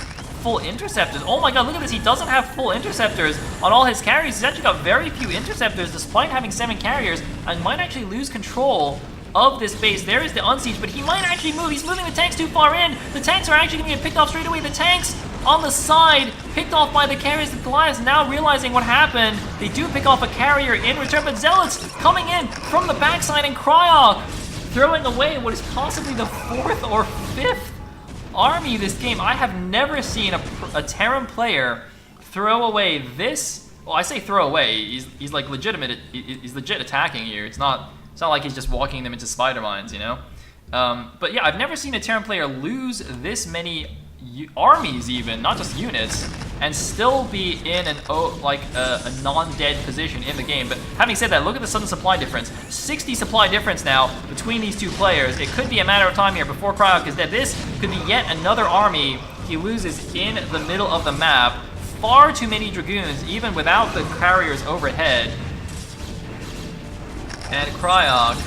full interceptors. Oh my god, look at this. He doesn't have full interceptors on all his carriers. He's actually got very few interceptors despite having 7 carriers and might actually lose control of this base. There is the unsiege, but he might actually move. He's moving the tanks too far in. The tanks are actually going to get picked off straight away. The tanks on the side, picked off by the carriers. The Goliaths now realizing what happened. They do pick off a carrier in return, but Zealots coming in from the backside and Cryok throwing away what is possibly the 4th or 5th army this game. I have never seen a Terran player throw away this. Well, I say throw away. He's like legitimate. He's legit attacking here. It's not like he's just walking them into spider mines, you know. But yeah, I've never seen a Terran player lose this many armies, even not just units, and still be in an a non-dead position in the game. But having said that, look at the sudden supply difference. 60 supply difference now between these two players. It could be a matter of time here before Cryok is dead. This could be yet another army he loses in the middle of the map. Far too many Dragoons, even without the carriers overhead. And Cryok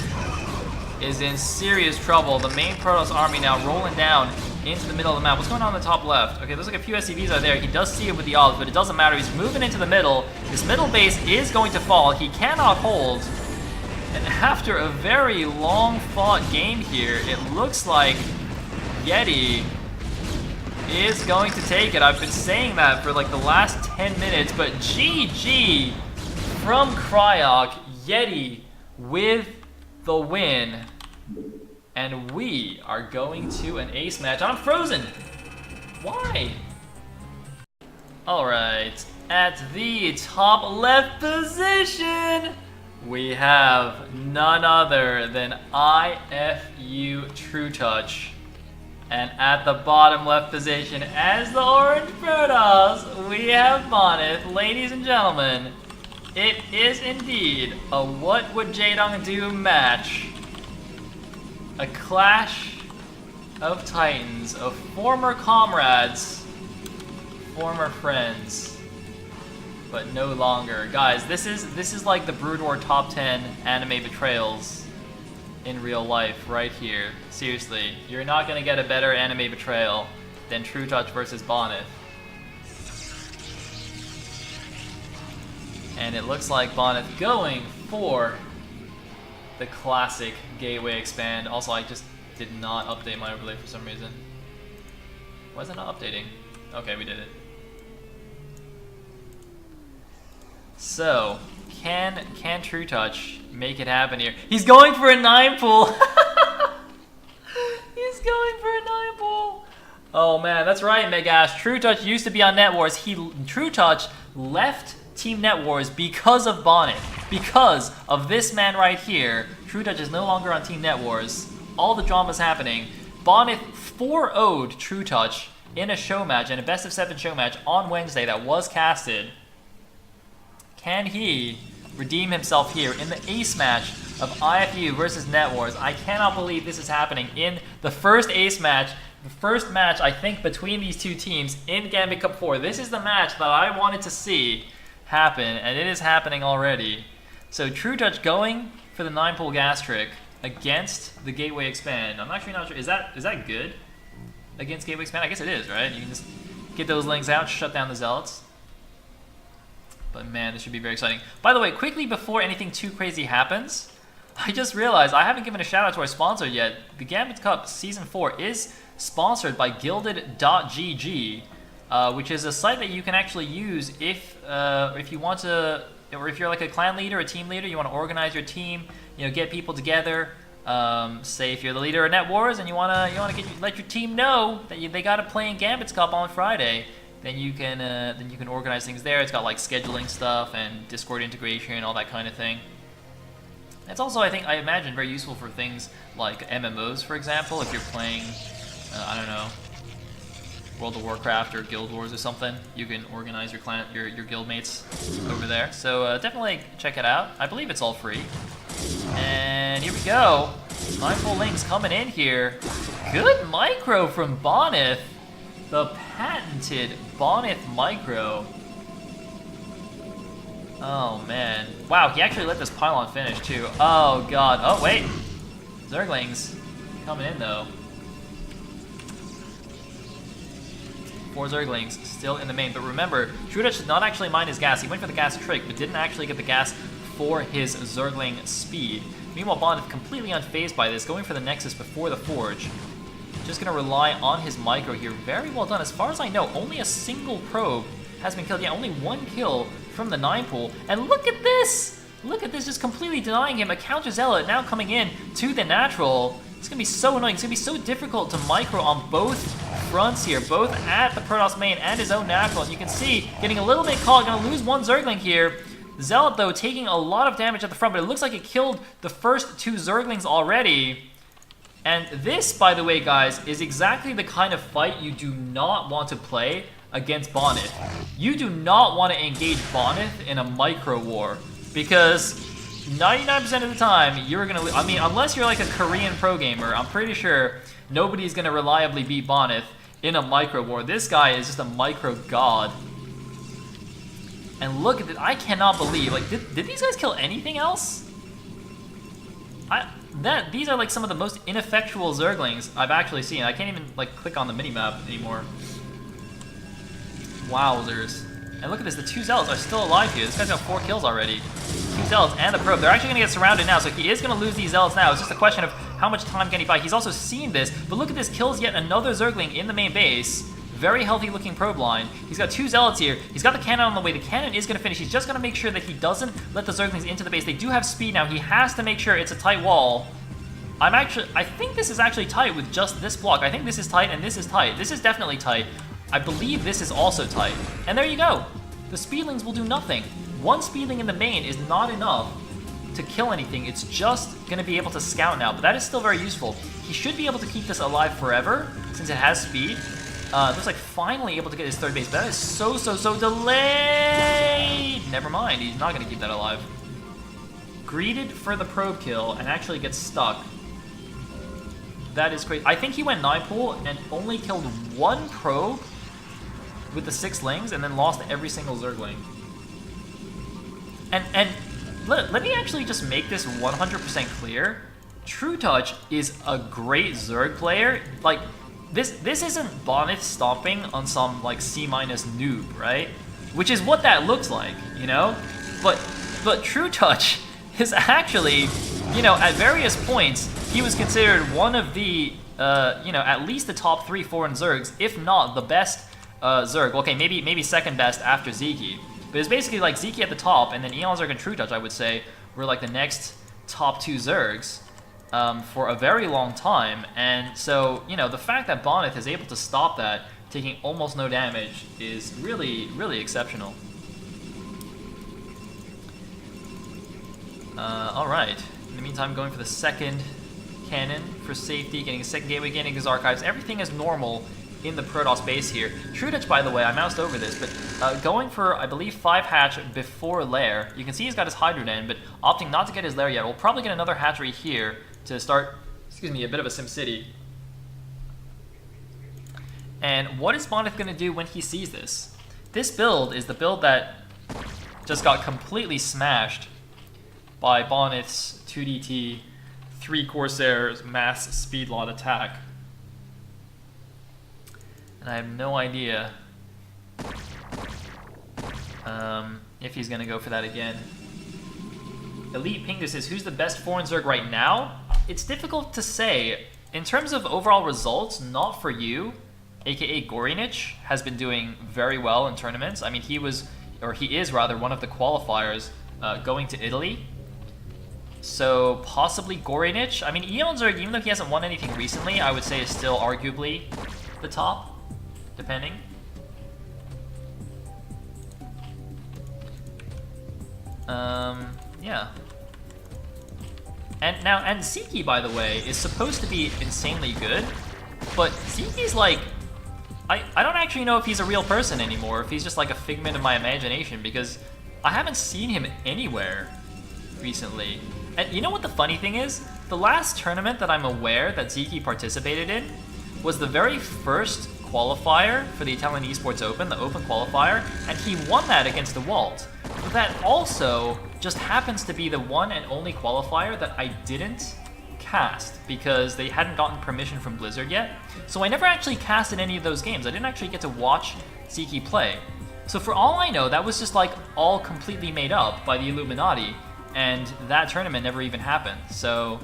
is in serious trouble. The main Protoss army now rolling down into the middle of the map. What's going on the top left? Okay, there's like a few SCVs out there. He does see it with the odds, but it doesn't matter. He's moving into the middle. This middle base is going to fall. He cannot hold. And after a very long fought game here, it looks like Yeti is going to take it. I've been saying that for like the last 10 minutes, but GG from Cryok. Yeti with the win. And we are going to an ace match. I'm frozen! Why? Alright, at the top left position, we have none other than iFU True Touch. And at the bottom left position, as the Orange Protoss, we have Bonnet. Ladies and gentlemen, it is indeed a What Would Jaedong Do match. A clash of titans, of former comrades, former friends, but no longer. Guys, this is like the Brood War top 10 anime betrayals in real life right here. Seriously, you're not gonna get a better anime betrayal than True Touch versus Bonnet. And it looks like Bonnet going for the classic Gateway Expand. Also, I just did not update my overlay for some reason. Why is it not updating? Okay, we did it. So, can True Touch make it happen here? He's going for a 9 pull! He's going for a 9 pull! Oh man, that's right, Megash. True Touch used to be on Net Wars. True Touch left Team Net Wars because of Bonnet. Because of this man right here. True Touch is no longer on Team Net Wars. All the drama's happening. Bonnet 4-0'd True Touch in a show match, in a best of 7 show match on Wednesday that was casted. Can he redeem himself here in the ace match of iFU versus Net Wars? I cannot believe this is happening in the first ace match. The first match, I think, between these two teams in Gambit Cup 4. This is the match that I wanted to see happen, and it is happening already. So True Touch going for the 9-pull gas trick against the Gateway Expand. I'm actually not sure. Is that good against Gateway Expand? I guess it is, right? You can just get those links out, shut down the Zealots. But man, this should be very exciting. By the way, quickly before anything too crazy happens, I just realized I haven't given a shout out to our sponsor yet. The Gambit Cup Season 4 is sponsored by Gilded.gg, which is a site that you can actually use if you want to, or if you're like a clan leader, a team leader, you want to organize your team, get people together. Say if you're the leader of Net Wars and you wanna let your team know that they got to play in Gambit's Cup on Friday. then you can organize things there. It's got like scheduling stuff and Discord integration, all that kind of thing. It's also, I imagine, very useful for things like MMOs, for example. If you're playing, I don't know, World of Warcraft or Guild Wars or something, you can organize your clan, your guildmates over there. So definitely check it out. I believe it's all free. And here we go. Mindful Links coming in here. Good micro from Bonith. The patented Bonith micro. Oh man. Wow, he actually let this pylon finish too. Oh god. Oh wait. Zerglings coming in though. 4 Zerglings still in the main. But remember, TrueDutch did not actually mine his gas. He went for the gas trick, but didn't actually get the gas for his Zergling speed. Meanwhile, Bonith completely unfazed by this, going for the Nexus before the Forge. Just going to rely on his micro here. Very well done. As far as I know, only a single probe has been killed. Yeah, only 1 kill from the 9 pool. And look at this! Look at this, just completely denying him. A counter Zealot now coming in to the natural. It's going to be so annoying. It's going to be so difficult to micro on both fronts here, both at the Protoss main and his own natural. And you can see, getting a little bit caught, going to lose 1 Zergling here. Zealot, though, taking a lot of damage at the front, but it looks like it killed the first 2 Zerglings already. And this, by the way, guys, is exactly the kind of fight you do not want to play against Bonith. You do not want to engage Bonith in a micro war, because 99% of the time, you're going to... I mean, unless you're like a Korean pro gamer, I'm pretty sure nobody's going to reliably beat Bonith in a micro war. This guy is just a micro god. And look at this. I cannot believe, like, did these guys kill anything else? These are like some of the most ineffectual Zerglings I've actually seen. I can't even like click on the minimap anymore. Wowzers. And look at this, the 2 Zealots are still alive here. This guy's got 4 kills already. 2 Zealots and the probe. They're actually gonna get surrounded now, so he is gonna lose these Zealots now. It's just a question of how much time can he buy. He's also seen this, but look at this, kills yet another Zergling in the main base. Very healthy looking probe line. He's got 2 Zealots here. He's got the cannon on the way. The cannon is going to finish. He's just going to make sure that he doesn't let the Zerglings into the base. They do have speed now. He has to make sure it's a tight wall. I think this is actually tight with just this block. I think this is tight and this is tight. This is definitely tight. I believe this is also tight. And there you go. The Speedlings will do nothing. 1 Speedling in the main is not enough to kill anything. It's just going to be able to scout now. But that is still very useful. He should be able to keep this alive forever since it has speed. Looks like finally able to get his 3rd base, but that is so delayed! Never mind, he's not going to keep that alive. Greeted for the probe kill and actually gets stuck. That is crazy. I think he went 9 pool and only killed 1 probe with the 6 Lings and then lost every single Zergling. And let me actually just make this 100% clear. TrueDutch is a great Zerg player. Like, This isn't Bonith stomping on some, like, C- noob, right? Which is what that looks like, you know? But TrueDutch is actually, you know, at various points, he was considered one of the, you know, at least the top 3 foreign Zergs, if not the best Zerg. Okay, maybe second best after Zeke. But it's basically like Zeke at the top, and then Eon Zerg and TrueDutch, I would say, were like the next top 2 Zergs. For a very long time, and so, you know, the fact that Bonith is able to stop that, taking almost no damage, is really, really exceptional. Alright, in the meantime, going for the 2nd cannon for safety, getting a 2nd gateway, getting his archives. Everything is normal in the Protoss base here. TrueDutch, by the way, I moused over this, but going for, I believe, 5 hatch before lair. You can see he's got his Hydra Den, but opting not to get his lair yet. We'll probably get another hatchery here to start, excuse me, a bit of a SimCity. And what is Bonith going to do when he sees this? This build is the build that just got completely smashed by Bonith's 2DT 3 Corsairs mass speed lot attack. And I have no idea if he's going to go for that again. Elite Pingu says, who's the best foreign Zerg right now? It's difficult to say. In terms of overall results, not for you, aka Gorinich, has been doing very well in tournaments. I mean, he is rather, one of the qualifiers going to Italy. So possibly Gorinich. I mean, Eon Zerg, even though he hasn't won anything recently, I would say is still arguably the top, depending. Yeah. And Zeke, by the way, is supposed to be insanely good, but Zeke's like, I don't actually know if he's a real person anymore, if he's just like a figment of my imagination, because I haven't seen him anywhere recently. And you know what the funny thing is? The last tournament that I'm aware that Zeke participated in was the very first qualifier for the Italian Esports Open, the Open qualifier, and he won that against the Walt. But that also just happens to be the one and only qualifier that I didn't cast because they hadn't gotten permission from Blizzard yet. So I never actually casted any of those games. I didn't actually get to watch Zeke play. So for all I know, that was just like all completely made up by the Illuminati, and that tournament never even happened. So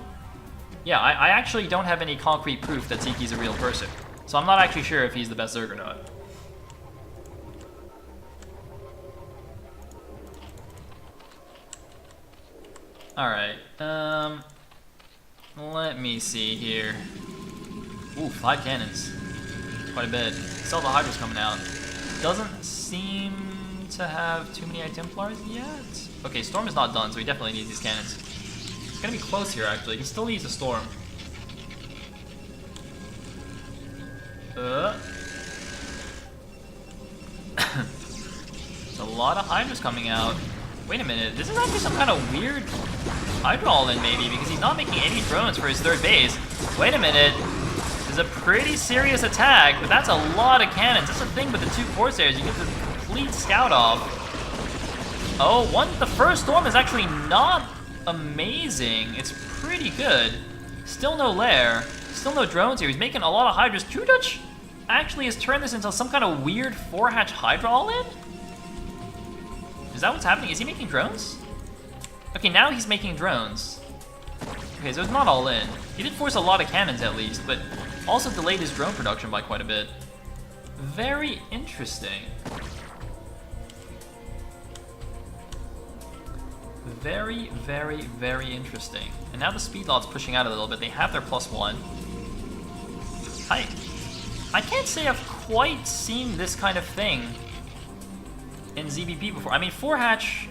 yeah, I actually don't have any concrete proof that Zeke's a real person. So I'm not actually sure if he's the best Zerg or not. Alright, let me see here. Ooh, 5 cannons. Quite a bit. Still the Hydra's coming out. Doesn't seem to have too many Templars yet. Okay, Storm is not done, so he definitely needs these cannons. It's gonna be close here, actually. He still needs a Storm. There's a lot of Hydras coming out. Wait a minute, this is actually some kind of weird Hydra all-in maybe, because he's not making any drones for his third base. Wait a minute, this is a pretty serious attack, but that's a lot of cannons. That's the thing with the 2 Corsairs, you get the complete scout off. Oh, the first Storm is actually not amazing. It's pretty good. Still no lair, still no drones here. He's making a lot of Hydras. True Dutch actually has turned this into some kind of weird 4-hatch Hydra all-in? Is that what's happening? Is he making drones? Okay, now he's making drones. Okay, so it's not all in. He did force a lot of cannons at least, but also delayed his drone production by quite a bit. Very interesting. Very, very, very interesting. And now the speed lot's pushing out a little bit. They have their +1. I can't say I've quite seen this kind of thing in ZBP before. I mean, 4-hatch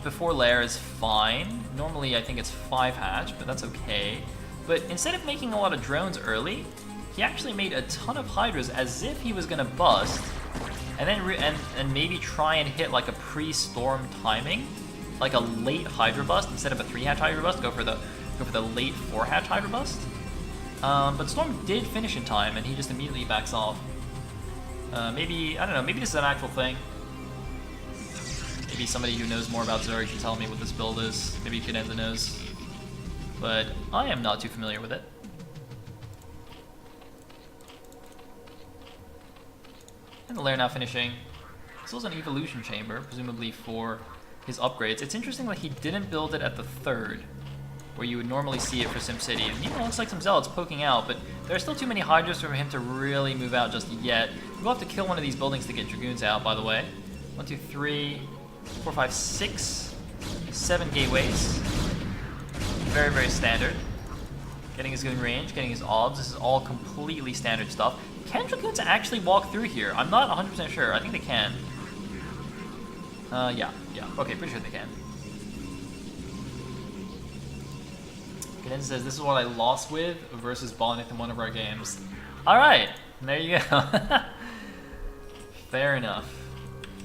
before lair is fine. Normally I think it's 5-hatch, but that's okay. But instead of making a lot of drones early, he actually made a ton of Hydras as if he was gonna bust, and then and maybe try and hit like a pre-storm timing, like a late Hydra bust instead of a 3-hatch Hydra bust. Go for the late 4-hatch Hydra bust. But Storm did finish in time, and he just immediately backs off. Maybe, I don't know, maybe this is an actual thing. Maybe somebody who knows more about Zerg can tell me what this build is. Maybe Cadenza knows. But I am not too familiar with it. And the lair now finishing. This was an evolution chamber, presumably for his upgrades. It's interesting that he didn't build it at the 3rd, where you would normally see it for SimCity. And it looks like some Zealots poking out, but there are still too many Hydras for him to really move out just yet. We'll have to kill one of these buildings to get Dragoons out, by the way. 1, 2, 3, 4, 5, 6, 7 gateways. Very, very standard. Getting his good range, getting his obs. This is all completely standard stuff. Can Dragoons actually walk through here? I'm not 100% sure. I think they can. Yeah. Okay, pretty sure they can. Cadenza says, this is what I lost with versus Bonnet in one of our games. Alright, there you go. Fair enough.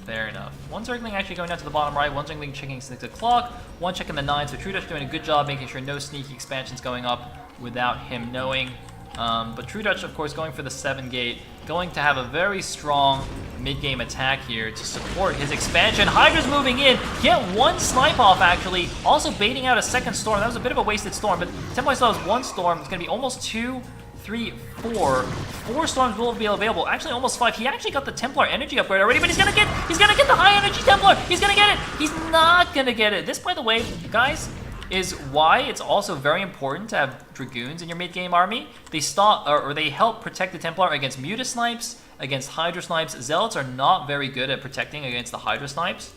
Fair enough. One Zergling actually going down to the bottom right, one Zergling checking 6 o'clock, one checking the 9, so True Dutch doing a good job making sure no sneaky expansions going up without him knowing. But True Dutch, of course, going for the 7 gate, going to have a very strong mid-game attack here to support his expansion. Hydra's moving in, get 1 snipe off actually, also baiting out a 2nd storm. That was a bit of a wasted storm, but Templar still has 1 storm. It's going to be almost 2, 3, 4. 4 storms will be available. Actually, almost 5. He actually got the Templar energy upgrade already, but he's gonna get the high energy Templar. He's gonna get it. He's not gonna get it. This, by the way, guys, is why it's also very important to have Dragoons in your mid-game army. They stop or they help protect the Templar against Muta snipes, against Hydra snipes. Zealots are not very good at protecting against the Hydra snipes,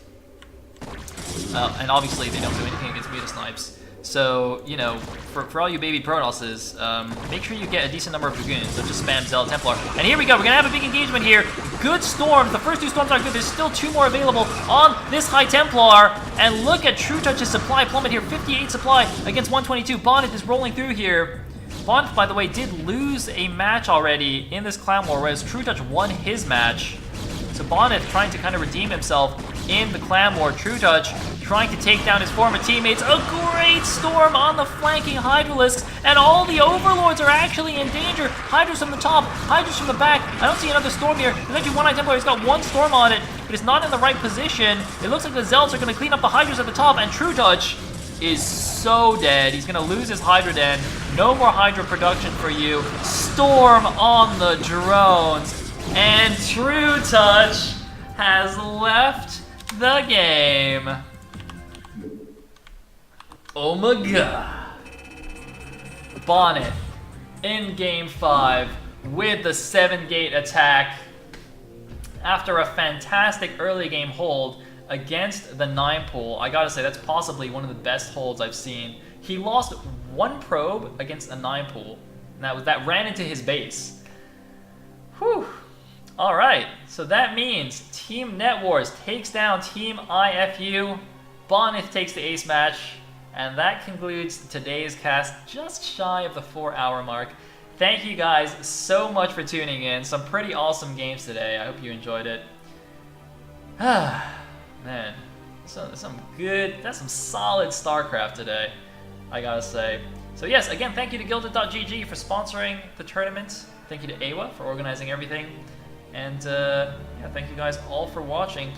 and obviously they don't do anything against Muta snipes. So, you know, for all you baby Pronosses, make sure you get a decent number of Dragoons. So just spam Zealot Templar. And here we go. We're going to have a big engagement here. Good storms. The first 2 storms are good. There's still 2 more available on this High Templar. And look at True Touch's supply plummet here. 58 supply against 122. Bonnet is rolling through here. Bonnet, by the way, did lose a match already in this Clan War, whereas True Touch won his match. So Bonnet trying to kind of redeem himself in the Clan War. True Touch trying to take down his former teammates. A great storm on the flanking Hydralisks, and all the Overlords are actually in danger. Hydras from the top, Hydras from the back. I don't see another storm here. There's actually one High Templar. He's got 1 storm on it, but it's not in the right position. It looks like the Zealots are going to clean up the Hydras at the top, and True Touch is so dead. He's going to lose his Hydra Den. No more Hydra production for you. Storm on the drones, and True Touch has left the game. Oh my god. Bonnet in game 5 with the 7-gate attack after a fantastic early game hold against the 9 pool. I gotta say, that's possibly one of the best holds I've seen. He lost 1 probe against a 9 pool, and that ran into his base. Whew. Alright, so that means Team NetWars takes down Team iFU. Bonnet takes the ace match. And that concludes today's cast, just shy of the 4-hour mark. Thank you guys so much for tuning in. Some pretty awesome games today. I hope you enjoyed it. Man, that's some solid StarCraft today, I gotta say. So yes, again, thank you to Gilded.gg for sponsoring the tournament. Thank you to Awa for organizing everything. And yeah, thank you guys all for watching.